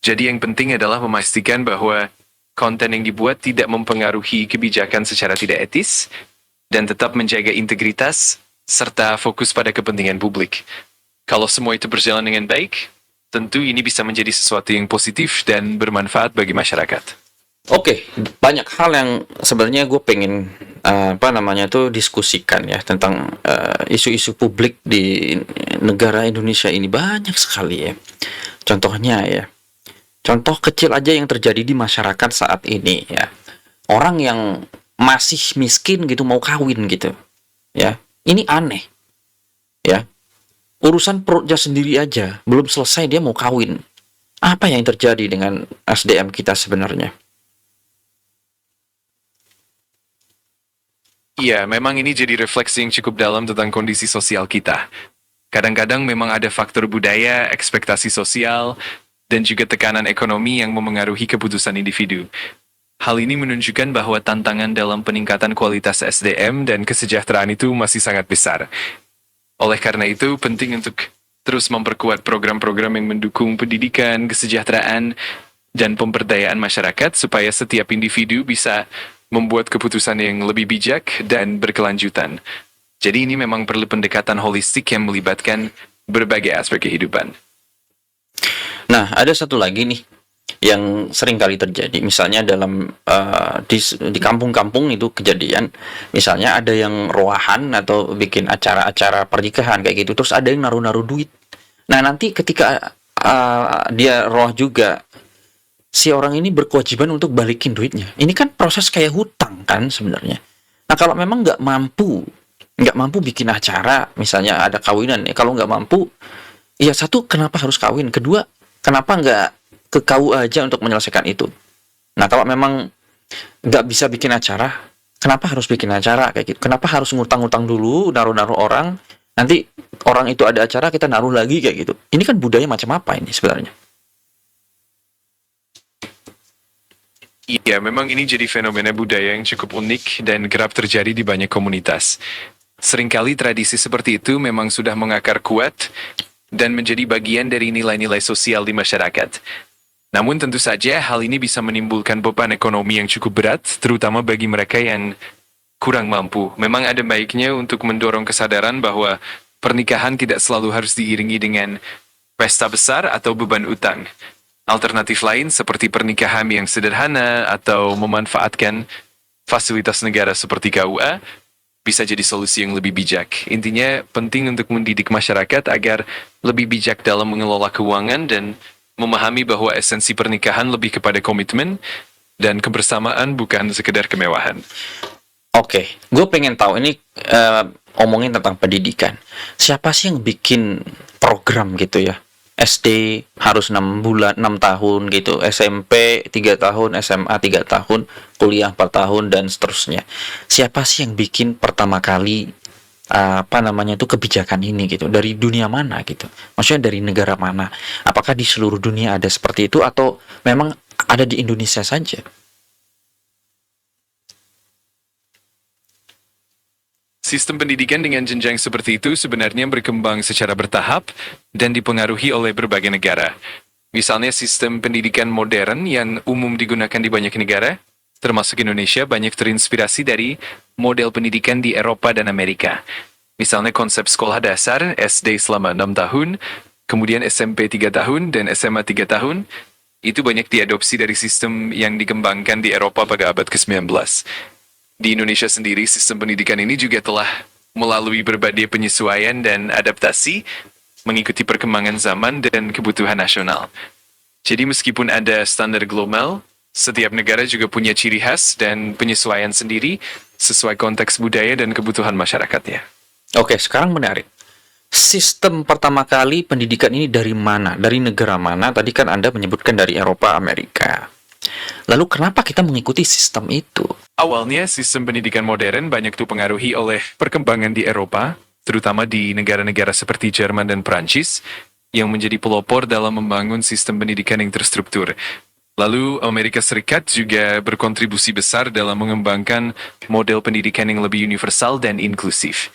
Speaker 2: Jadi yang penting adalah memastikan bahwa konten yang dibuat tidak mempengaruhi kebijakan secara tidak etis dan tetap menjaga integritas serta fokus pada kepentingan publik. Kalau semua itu berjalan dengan baik, tentu ini bisa menjadi sesuatu yang positif dan bermanfaat bagi masyarakat.
Speaker 3: Oke, banyak hal yang sebenarnya gue pengen diskusikan ya tentang isu-isu publik di negara Indonesia ini banyak sekali ya. Contohnya ya, contoh kecil aja yang terjadi di masyarakat saat ini ya. Orang yang masih miskin gitu mau kawin gitu, ya. Ini aneh, ya. Urusan perutnya sendiri aja belum selesai dia mau kawin. Apa yang terjadi dengan SDM kita sebenarnya?
Speaker 2: Iya, memang ini jadi refleksi yang cukup dalam tentang kondisi sosial kita. Kadang-kadang memang ada faktor budaya, ekspektasi sosial, dan juga tekanan ekonomi yang memengaruhi keputusan individu. Hal ini menunjukkan bahwa tantangan dalam peningkatan kualitas SDM dan kesejahteraan itu masih sangat besar. Oleh karena itu, penting untuk terus memperkuat program-program yang mendukung pendidikan, kesejahteraan, dan pemberdayaan masyarakat supaya setiap individu bisa membuat keputusan yang lebih bijak dan berkelanjutan. Jadi ini memang perlu pendekatan holistik yang melibatkan berbagai aspek kehidupan.
Speaker 3: Nah, ada satu lagi nih yang sering kali terjadi. Misalnya dalam di kampung-kampung itu kejadian, misalnya ada yang roahan atau bikin acara-acara pernikahan kayak gitu, terus ada yang naruh-naruh duit. Nah, nanti ketika dia roh juga, si orang ini berkewajiban untuk balikin duitnya. Ini kan proses kayak hutang kan sebenarnya. Nah, kalau memang nggak mampu bikin acara, misalnya ada kawinan ya, kalau nggak mampu, ya satu, kenapa harus kawin? Kedua, kenapa nggak ke KUA aja untuk menyelesaikan itu? Nah, kalau memang nggak bisa bikin acara, kenapa harus bikin acara kayak gitu? Kenapa harus ngutang-ngutang dulu, naruh-naruh orang, nanti orang itu ada acara, kita naruh lagi kayak gitu? Ini kan budaya macam apa ini sebenarnya?
Speaker 2: Iya, memang ini jadi fenomena budaya yang cukup unik dan kerap terjadi di banyak komunitas. Seringkali tradisi seperti itu memang sudah mengakar kuat dan menjadi bagian dari nilai-nilai sosial di masyarakat. Namun tentu saja hal ini bisa menimbulkan beban ekonomi yang cukup berat, terutama bagi mereka yang kurang mampu. Memang ada baiknya untuk mendorong kesadaran bahwa pernikahan tidak selalu harus diiringi dengan pesta besar atau beban utang. Alternatif lain seperti pernikahan yang sederhana atau memanfaatkan fasilitas negara seperti KUA bisa jadi solusi yang lebih bijak. Intinya penting untuk mendidik masyarakat agar lebih bijak dalam mengelola keuangan dan memahami bahwa esensi pernikahan lebih kepada komitmen dan kebersamaan bukan sekedar kemewahan.
Speaker 3: Oke, gue pengen tahu ini omongin tentang pendidikan. Siapa sih yang bikin program gitu ya? SD harus 6 bulan, 6 tahun gitu, SMP 3 tahun, SMA 3 tahun, kuliah 4 tahun dan seterusnya. Siapa sih yang bikin pertama kali kebijakan ini gitu? Dari dunia mana gitu? Maksudnya dari negara mana? Apakah di seluruh dunia ada seperti itu atau memang ada di Indonesia saja?
Speaker 2: Sistem pendidikan dengan jenjang seperti itu sebenarnya berkembang secara bertahap dan dipengaruhi oleh berbagai negara. Misalnya sistem pendidikan modern yang umum digunakan di banyak negara, termasuk Indonesia, banyak terinspirasi dari model pendidikan di Eropa dan Amerika. Misalnya konsep sekolah dasar, SD selama 6 tahun, kemudian SMP 3 tahun, dan SMA 3 tahun, itu banyak diadopsi dari sistem yang dikembangkan di Eropa pada abad ke-19. Di Indonesia sendiri, sistem pendidikan ini juga telah melalui berbagai penyesuaian dan adaptasi mengikuti perkembangan zaman dan kebutuhan nasional. Jadi meskipun ada standar global, setiap negara juga punya ciri khas dan penyesuaian sendiri sesuai konteks budaya dan kebutuhan masyarakatnya.
Speaker 3: Oke, sekarang menarik. Sistem pertama kali pendidikan ini dari mana? Dari negara mana? Tadi kan Anda menyebutkan dari Eropa, Amerika. Lalu kenapa kita mengikuti sistem itu?
Speaker 2: Awalnya, sistem pendidikan modern banyak dipengaruhi oleh perkembangan di Eropa, terutama di negara-negara seperti Jerman dan Prancis, yang menjadi pelopor dalam membangun sistem pendidikan yang terstruktur. Lalu, Amerika Serikat juga berkontribusi besar dalam mengembangkan model pendidikan yang lebih universal dan inklusif.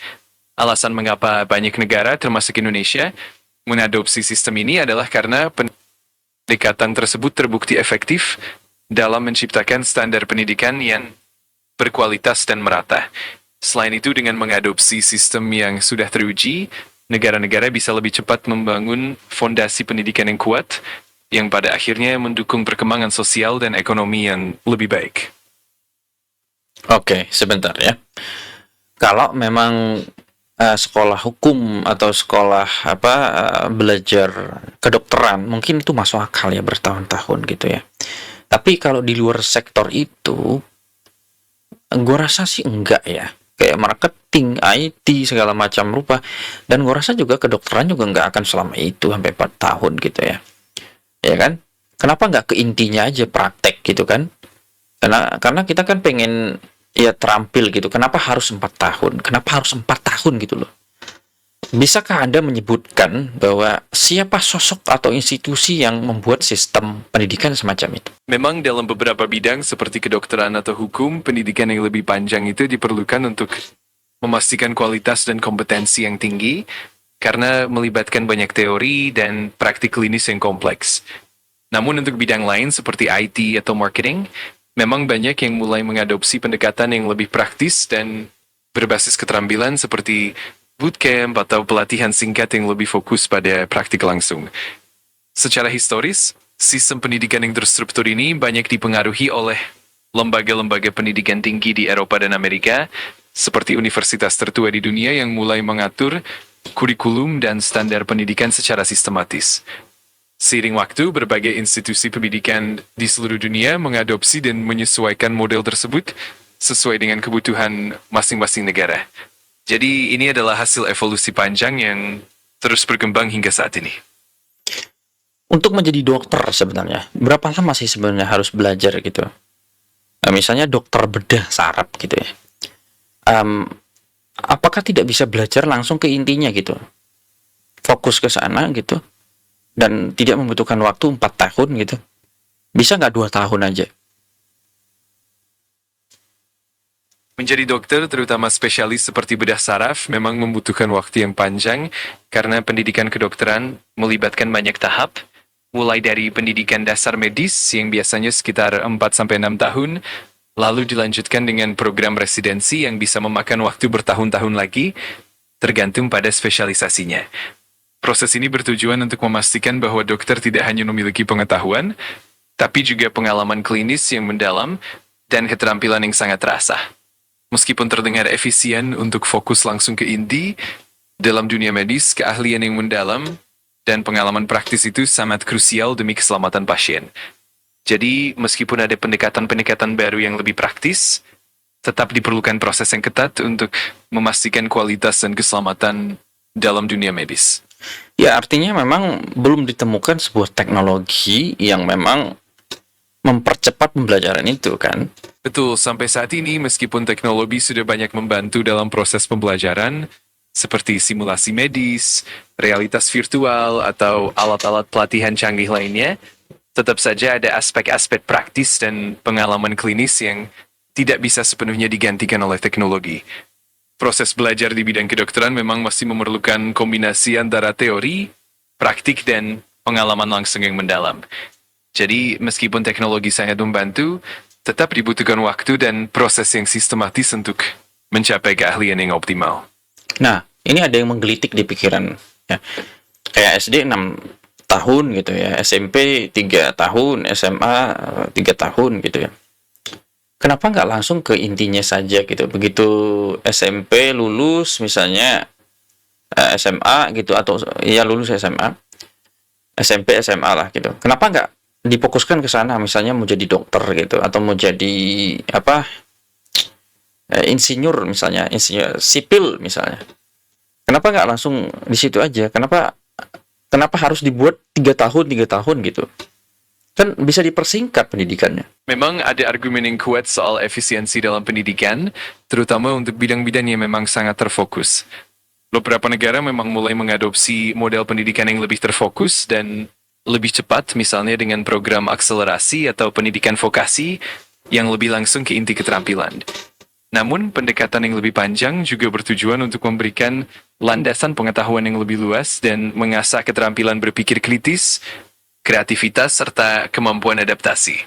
Speaker 2: Alasan mengapa banyak negara, termasuk Indonesia, mengadopsi sistem ini adalah karena pendekatan tersebut terbukti efektif dalam menciptakan standar pendidikan yang berkualitas dan merata. Selain itu, dengan mengadopsi sistem yang sudah teruji, negara-negara bisa lebih cepat membangun fondasi pendidikan yang kuat, yang pada akhirnya mendukung perkembangan sosial dan ekonomi yang lebih baik.
Speaker 3: Oke, sebentar ya. Kalau memang sekolah hukum atau sekolah belajar kedokteran, mungkin itu masuk akal ya bertahun-tahun gitu ya. Tapi kalau di luar sektor itu, gue rasa sih enggak ya. Kayak marketing, IT, segala macam rupa. Dan gue rasa juga kedokteran juga enggak akan selama itu sampai 4 tahun gitu ya. Ya kan? Kenapa enggak ke intinya aja praktek gitu kan? Karena kita kan pengen ya terampil gitu. Kenapa harus 4 tahun? Kenapa harus 4 tahun gitu loh? Bisakah Anda menyebutkan bahwa siapa sosok atau institusi yang membuat sistem pendidikan semacam itu?
Speaker 2: Memang dalam beberapa bidang seperti kedokteran atau hukum, pendidikan yang lebih panjang itu diperlukan untuk memastikan kualitas dan kompetensi yang tinggi karena melibatkan banyak teori dan praktik klinis yang kompleks. Namun untuk bidang lain seperti IT atau marketing, memang banyak yang mulai mengadopsi pendekatan yang lebih praktis dan berbasis keterampilan seperti bootcamp atau pelatihan singkat yang lebih fokus pada praktik langsung. Secara historis, sistem pendidikan yang terstruktur ini banyak dipengaruhi oleh lembaga-lembaga pendidikan tinggi di Eropa dan Amerika, seperti universitas tertua di dunia yang mulai mengatur kurikulum dan standar pendidikan secara sistematis. Seiring waktu, berbagai institusi pendidikan di seluruh dunia mengadopsi dan menyesuaikan model tersebut sesuai dengan kebutuhan masing-masing negara. Jadi ini adalah hasil evolusi panjang yang terus berkembang hingga saat ini.
Speaker 3: Untuk menjadi dokter sebenarnya, berapa lama sih sebenarnya harus belajar gitu? Nah, misalnya dokter bedah saraf gitu ya. Apakah tidak bisa belajar langsung ke intinya gitu? Fokus ke sana gitu. Dan tidak membutuhkan waktu 4 tahun gitu. Bisa nggak 2 tahun aja?
Speaker 2: Menjadi dokter, terutama spesialis seperti bedah saraf, memang membutuhkan waktu yang panjang karena pendidikan kedokteran melibatkan banyak tahap, mulai dari pendidikan dasar medis yang biasanya sekitar 4-6 tahun, lalu dilanjutkan dengan program residensi yang bisa memakan waktu bertahun-tahun lagi, tergantung pada spesialisasinya. Proses ini bertujuan untuk memastikan bahwa dokter tidak hanya memiliki pengetahuan, tapi juga pengalaman klinis yang mendalam dan keterampilan yang sangat terasa. Meskipun terdengar efisien untuk fokus langsung ke inti, dalam dunia medis, keahlian yang mendalam dan pengalaman praktis itu sangat krusial demi keselamatan pasien. Jadi, meskipun ada pendekatan-pendekatan baru yang lebih praktis, tetap diperlukan proses yang ketat untuk memastikan kualitas dan keselamatan dalam dunia medis.
Speaker 3: Ya, artinya memang belum ditemukan sebuah teknologi yang memang mempercepat pembelajaran itu kan.
Speaker 2: Betul, sampai saat ini meskipun teknologi sudah banyak membantu dalam proses pembelajaran, seperti simulasi medis, realitas virtual, atau alat-alat pelatihan canggih lainnya, tetap saja ada aspek-aspek praktis dan pengalaman klinis yang tidak bisa sepenuhnya digantikan oleh teknologi. Proses belajar di bidang kedokteran memang masih memerlukan kombinasi antara teori, praktik, dan pengalaman langsung yang mendalam. Jadi, meskipun teknologi sangat membantu, tetap dibutuhkan waktu dan proses yang sistematis untuk mencapai keahlian yang optimal.
Speaker 3: Nah, ini ada yang menggelitik di pikiran ya. Kayak SD 6 tahun gitu ya, SMP 3 tahun, SMA 3 tahun gitu ya. Kenapa nggak langsung ke intinya saja gitu? Begitu SMP lulus misalnya SMA gitu, atau ya lulus SMA, SMP SMA lah gitu. Kenapa nggak difokuskan ke sana, misalnya mau jadi dokter gitu, atau mau jadi apa, insinyur misalnya, insinyur sipil misalnya. Kenapa nggak langsung di situ aja? Kenapa harus dibuat 3 tahun gitu? Kan bisa dipersingkat pendidikannya.
Speaker 2: Memang ada argumen yang kuat soal efisiensi dalam pendidikan, terutama untuk bidang-bidang yang memang sangat terfokus. Beberapa negara memang mulai mengadopsi model pendidikan yang lebih terfokus dan lebih cepat, misalnya dengan program akselerasi atau pendidikan vokasi yang lebih langsung ke inti keterampilan. Namun, pendekatan yang lebih panjang juga bertujuan untuk memberikan landasan pengetahuan yang lebih luas dan mengasah keterampilan berpikir kritis, kreativitas, serta kemampuan adaptasi.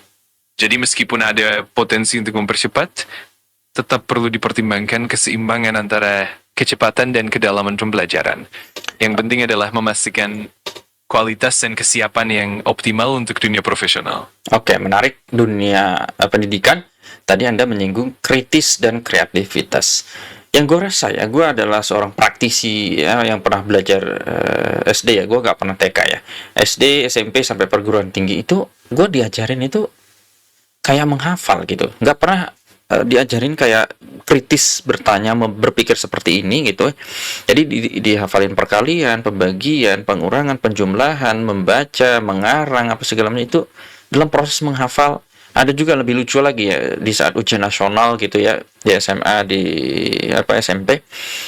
Speaker 2: Jadi meskipun ada potensi untuk mempercepat, tetap perlu dipertimbangkan keseimbangan antara kecepatan dan kedalaman pembelajaran. Yang penting adalah memastikan kualitas dan kesiapan yang optimal untuk dunia profesional.
Speaker 3: Oke, menarik dunia pendidikan. Tadi Anda menyinggung kritis dan kreativitas. Yang gue rasa ya, gue adalah seorang praktisi ya, yang pernah belajar SD ya, gue gak pernah TK ya. SD, SMP, sampai perguruan tinggi itu, gue diajarin itu kayak menghafal gitu. Gak pernah diajarin kayak kritis bertanya, berpikir seperti ini gitu. Jadi dihafalin perkalian, pembagian, pengurangan, penjumlahan, membaca, mengarang, apa segala macam itu dalam proses menghafal. Ada juga lebih lucu lagi ya, di saat ujian nasional gitu ya, di SMA, di SMP,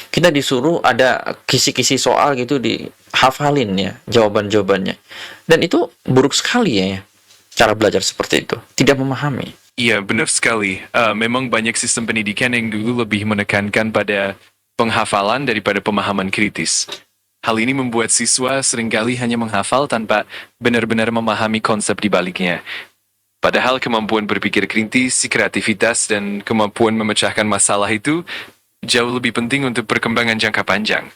Speaker 3: kita disuruh ada kisi-kisi soal gitu, dihafalin ya jawaban-jawabannya. Dan itu buruk sekali ya, cara belajar seperti itu, tidak memahami.
Speaker 2: Iya, benar sekali. Memang banyak sistem pendidikan yang dulu lebih menekankan pada penghafalan daripada pemahaman kritis. Hal ini membuat siswa seringkali hanya menghafal tanpa benar-benar memahami konsep di baliknya. Padahal kemampuan berpikir kritis, kreativitas, dan kemampuan memecahkan masalah itu jauh lebih penting untuk perkembangan jangka panjang.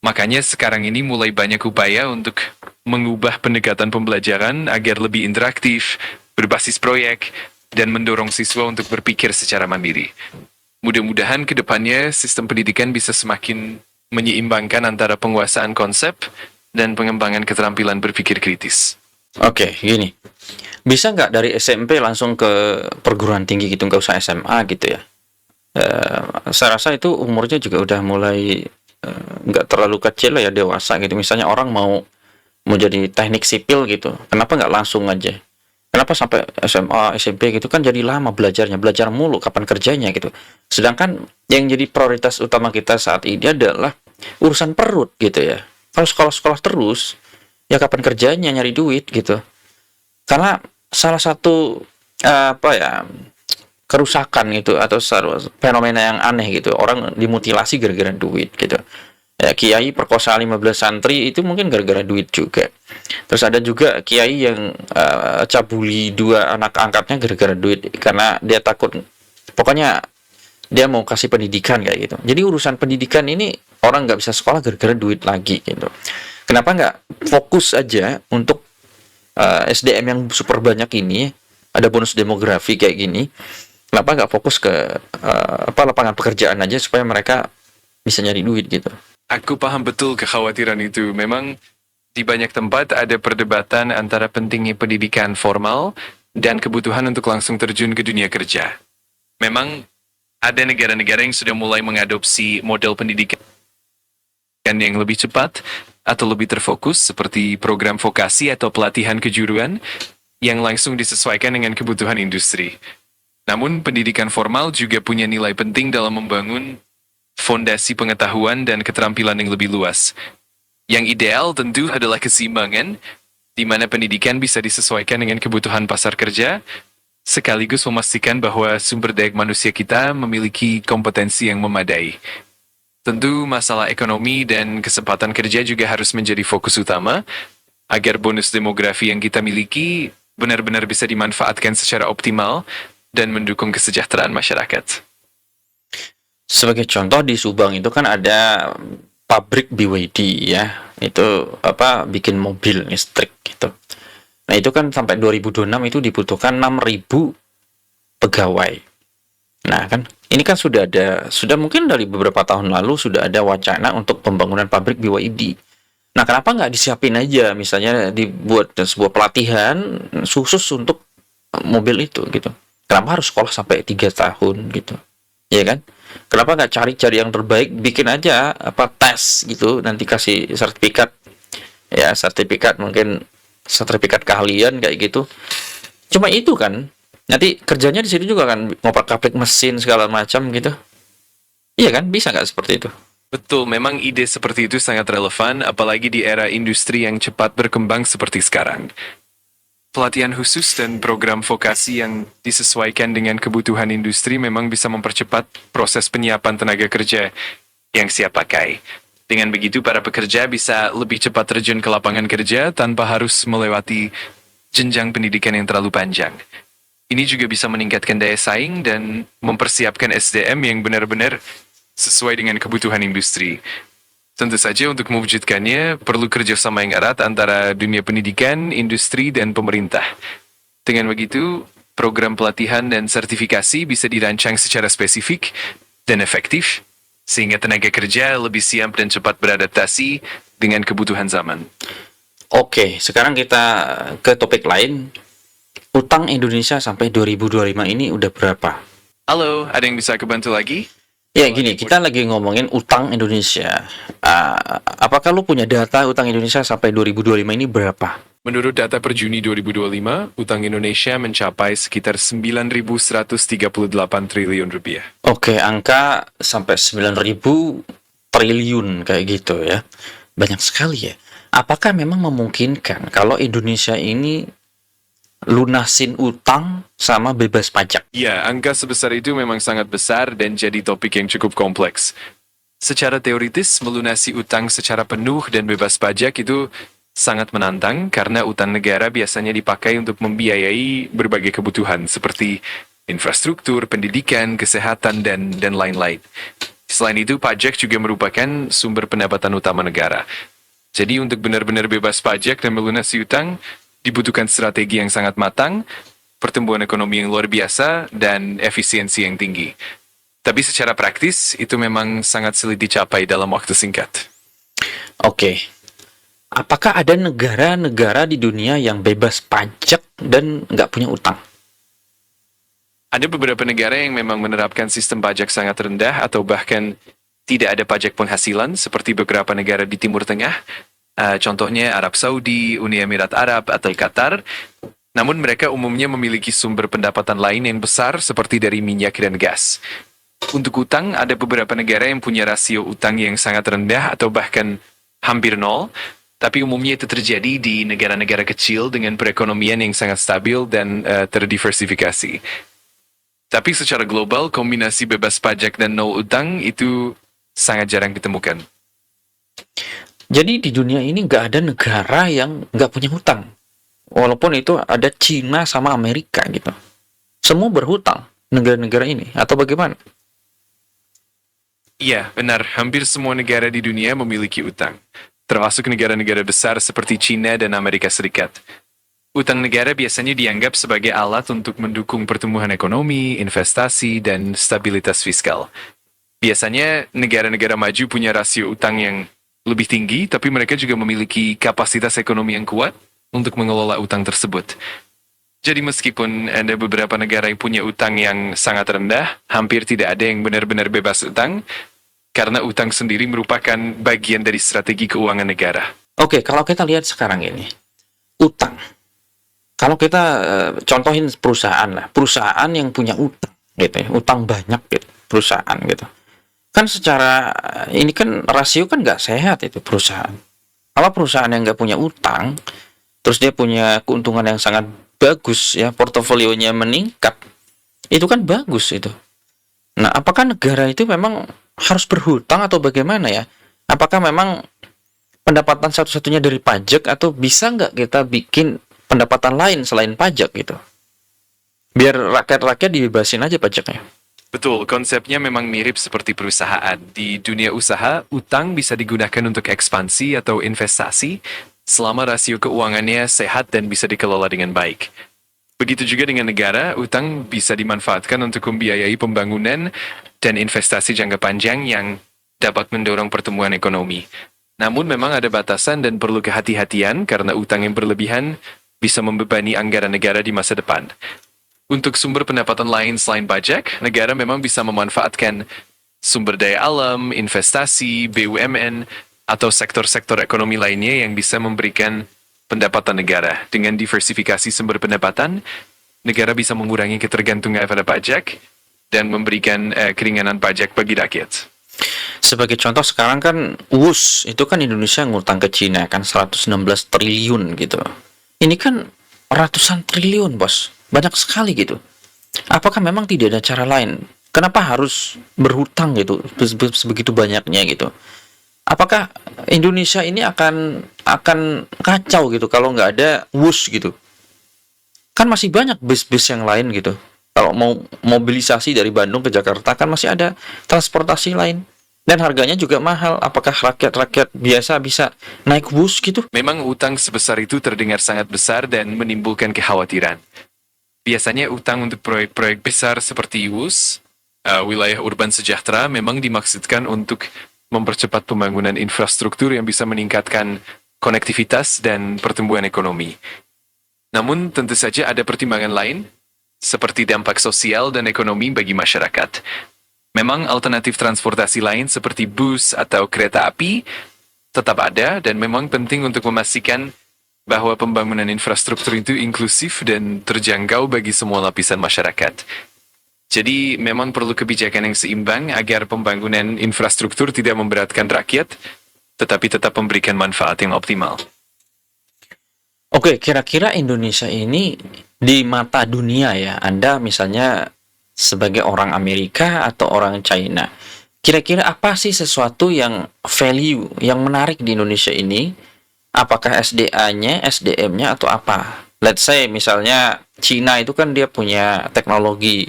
Speaker 2: Makanya sekarang ini mulai banyak upaya untuk mengubah pendekatan pembelajaran agar lebih interaktif, berbasis proyek, dan mendorong siswa untuk berpikir secara mandiri. Mudah-mudahan ke depannya sistem pendidikan bisa semakin menyeimbangkan antara penguasaan konsep dan pengembangan keterampilan berpikir kritis.
Speaker 3: Oke, gini. Bisa nggak dari SMP langsung ke perguruan tinggi gitu, nggak usah SMA gitu ya? Saya rasa itu umurnya juga udah mulai nggak terlalu kecil lah ya, dewasa gitu. Misalnya orang mau jadi teknik sipil gitu, kenapa nggak langsung aja? Kenapa sampai SMA, SMP gitu, kan jadi lama belajarnya, belajar mulu, kapan kerjanya gitu. Sedangkan yang jadi prioritas utama kita saat ini adalah urusan perut gitu ya. Kalau sekolah-sekolah terus, ya kapan kerjanya, nyari duit gitu. Karena salah satu kerusakan gitu, atau fenomena yang aneh gitu, orang dimutilasi gara-gara duit gitu. Ya, kiai perkosa 15 santri itu mungkin gara-gara duit juga. Terus ada juga kiai yang cabuli dua anak angkatnya gara-gara duit karena dia takut, pokoknya dia mau kasih pendidikan kayak gitu. Jadi urusan pendidikan ini orang nggak bisa sekolah gara-gara duit lagi gitu. Kenapa nggak fokus aja untuk SDM yang super banyak ini, ada bonus demografi kayak gini, kenapa nggak fokus ke lapangan pekerjaan aja supaya mereka bisa nyari duit gitu.
Speaker 2: Aku paham betul kekhawatiran itu. Memang di banyak tempat ada perdebatan antara pentingnya pendidikan formal dan kebutuhan untuk langsung terjun ke dunia kerja. Memang ada negara-negara yang sudah mulai mengadopsi model pendidikan yang lebih cepat atau lebih terfokus seperti program vokasi atau pelatihan kejuruan yang langsung disesuaikan dengan kebutuhan industri. Namun pendidikan formal juga punya nilai penting dalam membangun fondasi pengetahuan dan keterampilan yang lebih luas. Yang ideal tentu adalah keseimbangan, di mana pendidikan bisa disesuaikan dengan kebutuhan pasar kerja, sekaligus memastikan bahwa sumber daya manusia kita memiliki kompetensi yang memadai. Tentu masalah ekonomi dan kesempatan kerja juga harus menjadi fokus utama, agar bonus demografi yang kita miliki benar-benar bisa dimanfaatkan secara optimal dan mendukung kesejahteraan masyarakat.
Speaker 3: Sebagai contoh di Subang itu kan ada pabrik BYD ya, itu bikin mobil listrik gitu. Nah itu kan sampai 2026 itu dibutuhkan 6.000 pegawai. Nah kan ini kan sudah mungkin dari beberapa tahun lalu sudah ada wacana untuk pembangunan pabrik BYD. Nah kenapa nggak disiapin aja, misalnya dibuat sebuah pelatihan khusus untuk mobil itu gitu. Kenapa harus sekolah sampai 3 tahun gitu, ya kan? Kenapa nggak cari yang terbaik, bikin aja tes gitu, nanti kasih sertifikat, ya mungkin sertifikat keahlian kayak gitu. Cuma itu kan, nanti kerjanya di situ juga kan, ngopak-kaplik mesin segala macam gitu. Iya kan, bisa nggak seperti itu?
Speaker 2: Betul, memang ide seperti itu sangat relevan, apalagi di era industri yang cepat berkembang seperti sekarang. Pelatihan khusus dan program vokasi yang disesuaikan dengan kebutuhan industri memang bisa mempercepat proses penyiapan tenaga kerja yang siap pakai. Dengan begitu, para pekerja bisa lebih cepat terjun ke lapangan kerja tanpa harus melewati jenjang pendidikan yang terlalu panjang. Ini juga bisa meningkatkan daya saing dan mempersiapkan SDM yang benar-benar sesuai dengan kebutuhan industri. Tentu saja untuk mewujudkannya perlu kerjasama yang erat antara dunia pendidikan, industri, dan pemerintah. Dengan begitu, program pelatihan dan sertifikasi bisa dirancang secara spesifik dan efektif, sehingga tenaga kerja lebih siap dan cepat beradaptasi dengan kebutuhan zaman.
Speaker 3: Oke, sekarang kita ke topik lain. Utang Indonesia sampai 2025 ini udah berapa?
Speaker 2: Halo, ada yang bisa kebantu lagi?
Speaker 3: Ya gini, kita lagi ngomongin utang Indonesia. Apakah lu punya data utang Indonesia sampai 2025 ini berapa?
Speaker 2: Menurut data per Juni 2025, utang Indonesia mencapai sekitar 9.138 triliun rupiah.
Speaker 3: Oke, angka sampai 9.000 triliun kayak gitu ya. Banyak sekali ya. Apakah memang memungkinkan kalau Indonesia ini lunasin utang sama bebas pajak?
Speaker 2: Ya, angka sebesar itu memang sangat besar dan jadi topik yang cukup kompleks. Secara teoritis, melunasi utang secara penuh dan bebas pajak itu sangat menantang karena utang negara biasanya dipakai untuk membiayai berbagai kebutuhan seperti infrastruktur, pendidikan, kesehatan, dan lain-lain. Selain itu, pajak juga merupakan sumber pendapatan utama negara. Jadi untuk benar-benar bebas pajak dan melunasi utang, dibutuhkan strategi yang sangat matang, pertumbuhan ekonomi yang luar biasa, dan efisiensi yang tinggi. Tapi secara praktis, itu memang sangat sulit dicapai dalam waktu singkat.
Speaker 3: Oke. Apakah ada negara-negara di dunia yang bebas pajak dan nggak punya utang?
Speaker 2: Ada beberapa negara yang memang menerapkan sistem pajak sangat rendah atau bahkan tidak ada pajak penghasilan seperti beberapa negara di Timur Tengah. Contohnya Arab Saudi, Uni Emirat Arab, atau Qatar. Namun mereka umumnya memiliki sumber pendapatan lain yang besar seperti dari minyak dan gas. Untuk utang, ada beberapa negara yang punya rasio utang yang sangat rendah atau bahkan hampir nol, tapi umumnya itu terjadi di negara-negara kecil dengan perekonomian yang sangat stabil dan terdiversifikasi. Tapi secara global, kombinasi bebas pajak dan nol utang itu sangat jarang ditemukan.
Speaker 3: Jadi di dunia ini nggak ada negara yang nggak punya hutang. Walaupun itu ada Cina sama Amerika gitu. Semua berhutang negara-negara ini atau bagaimana?
Speaker 2: Iya, benar. Hampir semua negara di dunia memiliki utang, termasuk negara-negara besar seperti China dan Amerika Serikat. Utang negara biasanya dianggap sebagai alat untuk mendukung pertumbuhan ekonomi, investasi, dan stabilitas fiskal. Biasanya negara-negara maju punya rasio utang yang lebih tinggi, tapi mereka juga memiliki kapasitas ekonomi yang kuat untuk mengelola utang tersebut. Jadi meskipun ada beberapa negara yang punya utang yang sangat rendah, hampir tidak ada yang benar-benar bebas utang, karena utang sendiri merupakan bagian dari strategi keuangan negara.
Speaker 3: Oke, kalau kita lihat sekarang ini, utang. Kalau kita contohin perusahaan lah, perusahaan yang punya utang, gitu ya, utang banyak gitu, perusahaan gitu. Kan secara ini kan rasio kan nggak sehat itu perusahaan. Kalau perusahaan yang nggak punya utang, terus dia punya keuntungan yang sangat bagus ya, portofolionya meningkat, itu kan bagus itu. Nah, apakah negara itu memang harus berhutang atau bagaimana ya? Apakah memang pendapatan satu-satunya dari pajak atau bisa nggak kita bikin pendapatan lain selain pajak gitu? Biar rakyat-rakyat dibebasin aja pajaknya.
Speaker 2: Betul, konsepnya memang mirip seperti perusahaan. Di dunia usaha, utang bisa digunakan untuk ekspansi atau investasi selama rasio keuangannya sehat dan bisa dikelola dengan baik. Begitu juga dengan negara, utang bisa dimanfaatkan untuk membiayai pembangunan dan investasi jangka panjang yang dapat mendorong pertumbuhan ekonomi. Namun memang ada batasan dan perlu kehati-hatian karena utang yang berlebihan bisa membebani anggaran negara di masa depan. Untuk sumber pendapatan lain selain pajak, negara memang bisa memanfaatkan sumber daya alam, investasi, BUMN, atau sektor-sektor ekonomi lainnya yang bisa memberikan pendapatan negara. Dengan diversifikasi sumber pendapatan, negara bisa mengurangi ketergantungan pada pajak dan memberikan keringanan pajak bagi rakyat.
Speaker 3: Sebagai contoh sekarang kan WUS itu kan Indonesia ngutang ke Cina kan 116 triliun gitu. Ini kan ratusan triliun, Bos. Banyak sekali gitu. Apakah memang tidak ada cara lain? Kenapa harus berhutang gitu sebegitu banyaknya gitu? Apakah Indonesia ini akan kacau gitu kalau nggak ada WUS gitu? Kan masih banyak bis-bis yang lain gitu. Kalau mau mobilisasi dari Bandung ke Jakarta kan masih ada transportasi lain. Dan harganya juga mahal. Apakah rakyat-rakyat biasa bisa naik WUS gitu?
Speaker 2: Memang utang sebesar itu terdengar sangat besar dan menimbulkan kekhawatiran. Biasanya utang untuk proyek-proyek besar seperti WUS, wilayah urban sejahtera, memang dimaksudkan untuk mempercepat pembangunan infrastruktur yang bisa meningkatkan konektivitas dan pertumbuhan ekonomi. Namun tentu saja ada pertimbangan lain, seperti dampak sosial dan ekonomi bagi masyarakat. Memang alternatif transportasi lain seperti bus atau kereta api tetap ada dan memang penting untuk memastikan bahwa pembangunan infrastruktur itu inklusif dan terjangkau bagi semua lapisan masyarakat. Jadi memang perlu kebijakan yang seimbang agar pembangunan infrastruktur tidak memberatkan rakyat, tetapi tetap memberikan manfaat yang optimal.
Speaker 3: Oke, kira-kira Indonesia ini di mata dunia ya, Anda misalnya sebagai orang Amerika atau orang China, kira-kira apa sih sesuatu yang value, yang menarik di Indonesia ini? Apakah SDA-nya, SDM-nya, atau apa? Let's say misalnya Cina itu kan dia punya teknologi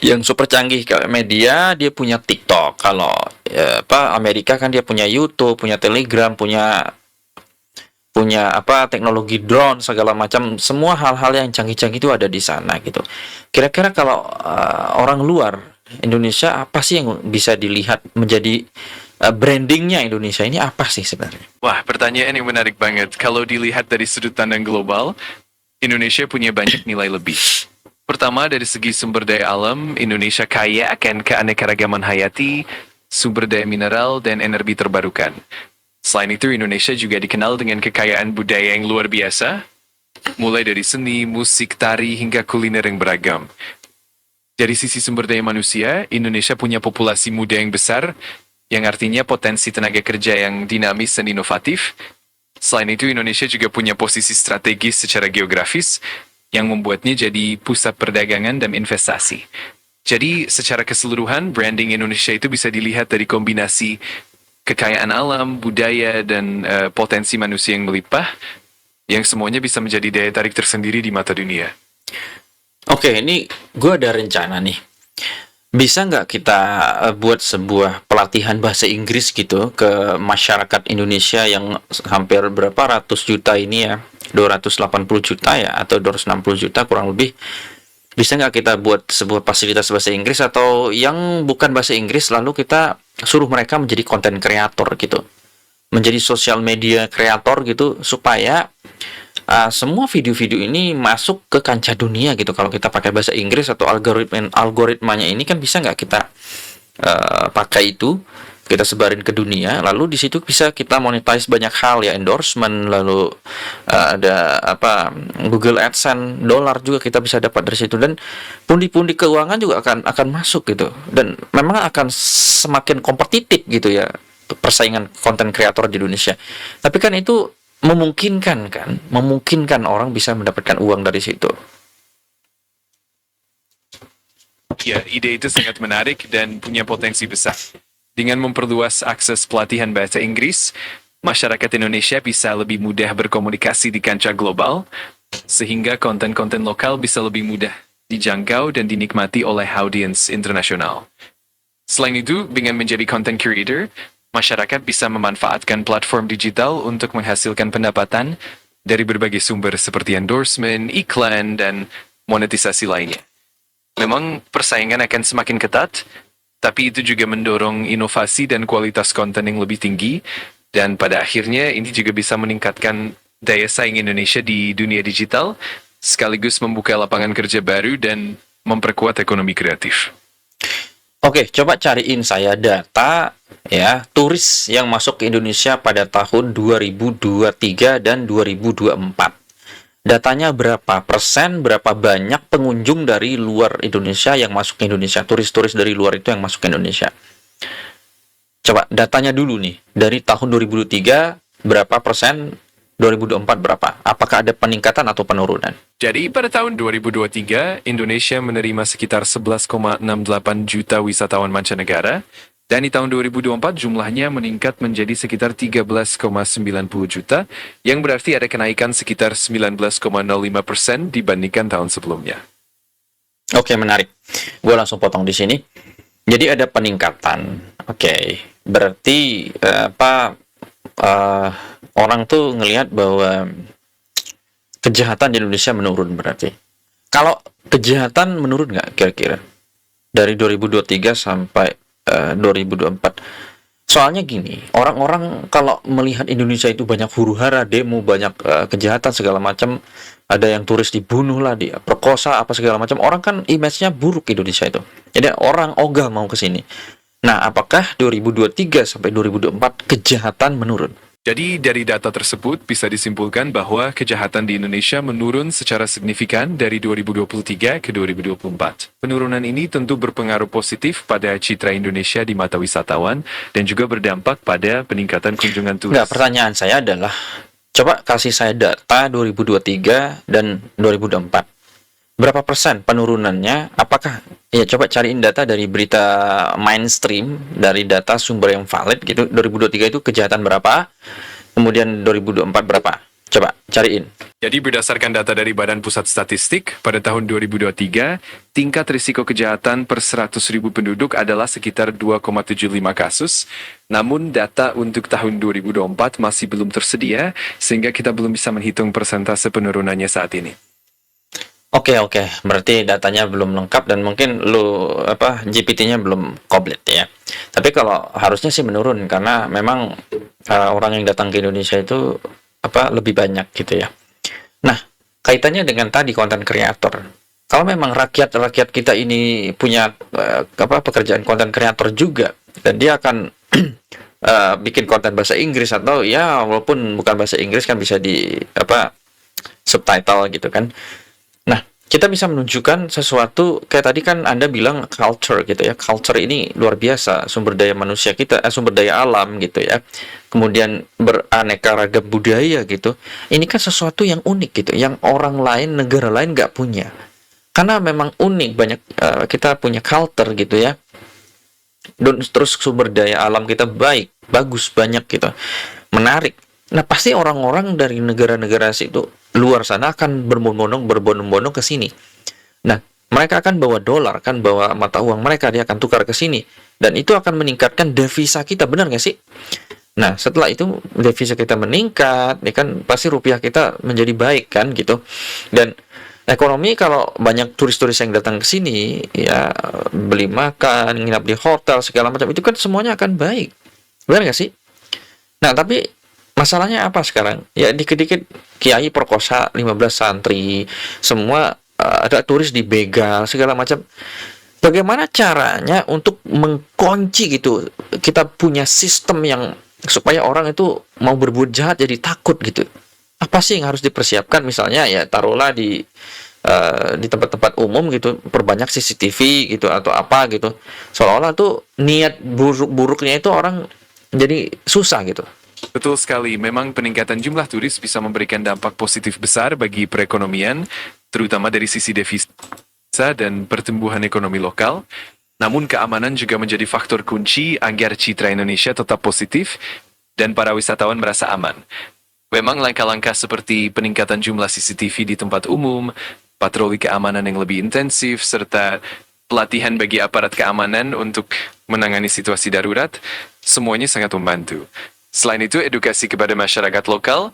Speaker 3: yang super canggih kayak media, dia punya TikTok. Kalau Amerika kan dia punya YouTube, punya Telegram, punya teknologi drone segala macam, semua hal-hal yang canggih-canggih itu ada di sana gitu. Kira-kira kalau orang luar Indonesia apa sih yang bisa dilihat menjadi brandingnya Indonesia ini apa sih sebenarnya?
Speaker 2: Wah, pertanyaan yang menarik banget. Kalau dilihat dari sudut pandang global, Indonesia punya banyak nilai lebih. Pertama, dari segi sumber daya alam, Indonesia kaya akan keanekaragaman hayati, sumber daya mineral, dan energi terbarukan. Selain itu, Indonesia juga dikenal dengan kekayaan budaya yang luar biasa, mulai dari seni, musik, tari, hingga kuliner yang beragam. Dari sisi sumber daya manusia, Indonesia punya populasi muda yang besar, yang artinya potensi tenaga kerja yang dinamis dan inovatif. Selain itu, Indonesia juga punya posisi strategis secara geografis, yang membuatnya jadi pusat perdagangan dan investasi. Jadi, secara keseluruhan, branding Indonesia itu bisa dilihat dari kombinasi kekayaan alam, budaya, dan potensi manusia yang melimpah, yang semuanya bisa menjadi daya tarik tersendiri di mata dunia.
Speaker 3: Oke, ini gue ada rencana nih. Bisa nggak kita buat sebuah pelatihan bahasa Inggris gitu ke masyarakat Indonesia yang hampir berapa ratus juta ini ya, 280 juta ya, atau 260 juta kurang lebih. Bisa nggak kita buat sebuah fasilitas bahasa Inggris atau yang bukan bahasa Inggris, lalu kita suruh mereka menjadi konten kreator gitu, menjadi sosial media kreator gitu, supaya semua video-video ini masuk ke kancah dunia gitu. Kalau kita pakai bahasa Inggris atau algoritmanya ini kan bisa nggak kita pakai itu, kita sebarin ke dunia, lalu di situ bisa kita monetize banyak hal ya, endorsement, lalu ada apa, Google AdSense, dolar juga kita bisa dapat dari situ, dan pundi-pundi keuangan juga akan masuk gitu, dan memang akan semakin kompetitif gitu ya persaingan konten kreator di Indonesia. Tapi kan itu memungkinkan orang bisa mendapatkan uang dari situ.
Speaker 2: Ya, ide itu sangat menarik dan punya potensi besar. Dengan memperluas akses pelatihan bahasa Inggris, masyarakat Indonesia bisa lebih mudah berkomunikasi di kancah global, sehingga konten-konten lokal bisa lebih mudah dijangkau dan dinikmati oleh audiens internasional. Selain itu, dengan menjadi content creator, masyarakat bisa memanfaatkan platform digital untuk menghasilkan pendapatan dari berbagai sumber seperti endorsement, iklan, dan monetisasi lainnya. Memang persaingan akan semakin ketat, tapi itu juga mendorong inovasi dan kualitas konten yang lebih tinggi, dan pada akhirnya ini juga bisa meningkatkan daya saing Indonesia di dunia digital, sekaligus membuka lapangan kerja baru dan memperkuat ekonomi kreatif.
Speaker 3: Oke, coba cariin saya data ya turis yang masuk ke Indonesia pada tahun 2023 dan 2024. Datanya berapa persen, berapa banyak pengunjung dari luar Indonesia yang masuk ke Indonesia, turis-turis dari luar itu yang masuk ke Indonesia. Coba datanya dulu nih, dari tahun 2023 berapa persen, 2024 berapa? Apakah ada peningkatan atau penurunan?
Speaker 2: Jadi pada tahun 2023, Indonesia menerima sekitar 11,68 juta wisatawan mancanegara, dan di tahun 2024 jumlahnya meningkat menjadi sekitar 13,90 juta, yang berarti ada kenaikan sekitar 19,05% dibandingkan tahun sebelumnya.
Speaker 3: Oke, menarik. Gue langsung potong di sini. Jadi ada peningkatan. Oke, berarti orang tuh ngelihat bahwa kejahatan di Indonesia menurun berarti. Kalau kejahatan menurun nggak kira-kira dari 2023 sampai 2024? Soalnya gini, orang-orang kalau melihat Indonesia itu banyak huru-hara, demo, banyak kejahatan segala macam, ada yang turis dibunuh lah, diperkosa apa segala macam, orang kan image-nya buruk Indonesia itu. Jadi orang ogah mau ke sini. Nah, apakah 2023 sampai 2024 kejahatan menurun?
Speaker 2: Jadi dari data tersebut bisa disimpulkan bahwa kejahatan di Indonesia menurun secara signifikan dari 2023 ke 2024. Penurunan ini tentu berpengaruh positif pada citra Indonesia di mata wisatawan dan juga berdampak pada peningkatan kunjungan turis.
Speaker 3: Enggak, pertanyaan saya adalah, coba kasih saya data 2023 dan 2024. Berapa persen penurunannya? Apakah, ya coba cariin data dari berita mainstream, dari data sumber yang valid gitu. 2023 itu kejahatan berapa? Kemudian 2024 berapa? Coba cariin.
Speaker 2: Jadi berdasarkan data dari Badan Pusat Statistik, pada tahun 2023, tingkat risiko kejahatan per 100.000 penduduk adalah sekitar 2,75 kasus. Namun data untuk tahun 2024 masih belum tersedia, sehingga kita belum bisa menghitung persentase penurunannya saat ini.
Speaker 3: Oke, berarti datanya belum lengkap dan mungkin GPT-nya belum komplit ya. Tapi kalau harusnya sih menurun karena memang orang yang datang ke Indonesia itu lebih banyak gitu ya. Nah, kaitannya dengan tadi konten kreator. Kalau memang rakyat kita ini punya pekerjaan konten kreator juga, dan dia akan bikin konten bahasa Inggris, atau ya walaupun bukan bahasa Inggris kan bisa di subtitle gitu kan. Nah, kita bisa menunjukkan sesuatu kayak tadi kan Anda bilang culture gitu ya. Culture ini luar biasa, sumber daya manusia kita, sumber daya alam gitu ya. Kemudian beraneka ragam budaya gitu. Ini kan sesuatu yang unik gitu, yang orang lain, negara lain nggak punya. Karena memang unik, banyak kita punya culture gitu ya. Dan terus sumber daya alam kita baik, bagus, banyak gitu, menarik. Nah, pasti orang-orang dari negara-negara situ luar sana akan berbondong-bondong ke sini. Nah, mereka akan bawa dolar, kan bawa mata uang mereka, dia akan tukar ke sini. Dan itu akan meningkatkan devisa kita, benar nggak sih? Nah, setelah itu devisa kita meningkat, ya kan pasti rupiah kita menjadi baik kan gitu. Dan ekonomi kalau banyak turis-turis yang datang ke sini, ya beli makan, nginap di hotel segala macam itu kan semuanya akan baik. Benar nggak sih? Nah, tapi masalahnya apa sekarang? Ya dikit-dikit kiai perkosa 15 santri, semua ada turis dibegal segala macam. Bagaimana caranya untuk mengkunci gitu? Kita punya sistem yang supaya orang itu mau berbuat jahat jadi takut gitu. Apa sih yang harus dipersiapkan? Misalnya ya taruhlah di tempat-tempat umum gitu, perbanyak CCTV gitu atau apa gitu. Seolah-olah tuh niat buruk-buruknya itu orang jadi susah gitu.
Speaker 2: Betul sekali, memang peningkatan jumlah turis bisa memberikan dampak positif besar bagi perekonomian, terutama dari sisi devisa dan pertumbuhan ekonomi lokal. Namun keamanan juga menjadi faktor kunci agar citra Indonesia tetap positif dan para wisatawan merasa aman. Memang langkah-langkah seperti peningkatan jumlah CCTV di tempat umum, patroli keamanan yang lebih intensif, serta pelatihan bagi aparat keamanan untuk menangani situasi darurat, semuanya sangat membantu. Selain itu, edukasi kepada masyarakat lokal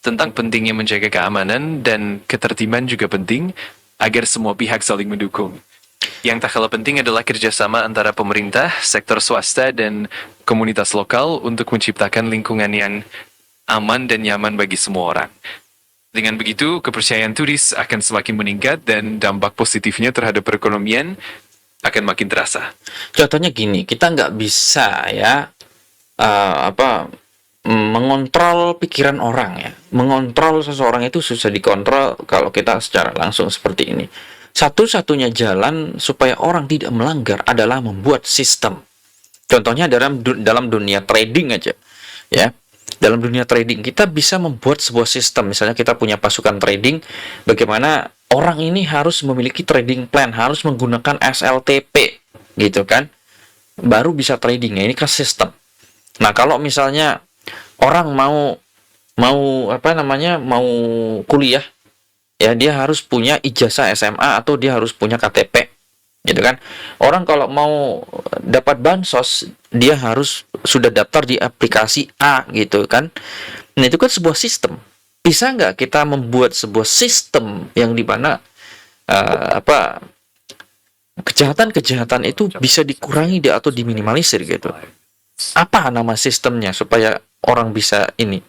Speaker 2: tentang pentingnya menjaga keamanan dan ketertiban juga penting agar semua pihak saling mendukung. Yang tak kalah penting adalah kerjasama antara pemerintah, sektor swasta, dan komunitas lokal untuk menciptakan lingkungan yang aman dan nyaman bagi semua orang. Dengan begitu, kepercayaan turis akan semakin meningkat dan dampak positifnya terhadap perekonomian akan makin terasa.
Speaker 3: Contohnya gini, kita nggak bisa ya mengontrol pikiran orang ya. Mengontrol seseorang itu susah dikontrol kalau kita secara langsung seperti ini. Satu-satunya jalan supaya orang tidak melanggar adalah membuat sistem. Contohnya dalam dunia trading aja, ya. Dalam dunia trading kita bisa membuat sebuah sistem. Misalnya kita punya pasukan trading, bagaimana orang ini harus memiliki trading plan, harus menggunakan SLTP, gitu kan? Baru bisa trading. Ini kan sistem. Nah, kalau misalnya orang mau kuliah, ya dia harus punya ijazah SMA atau dia harus punya KTP, gitu kan. Orang kalau mau dapat bansos, dia harus sudah daftar di aplikasi A, gitu kan. Nah, itu kan sebuah sistem. Bisa nggak kita membuat sebuah sistem yang dimana kejahatan-kejahatan itu bisa dikurangi atau diminimalisir gitu? Apa nama sistemnya supaya orang bisa ini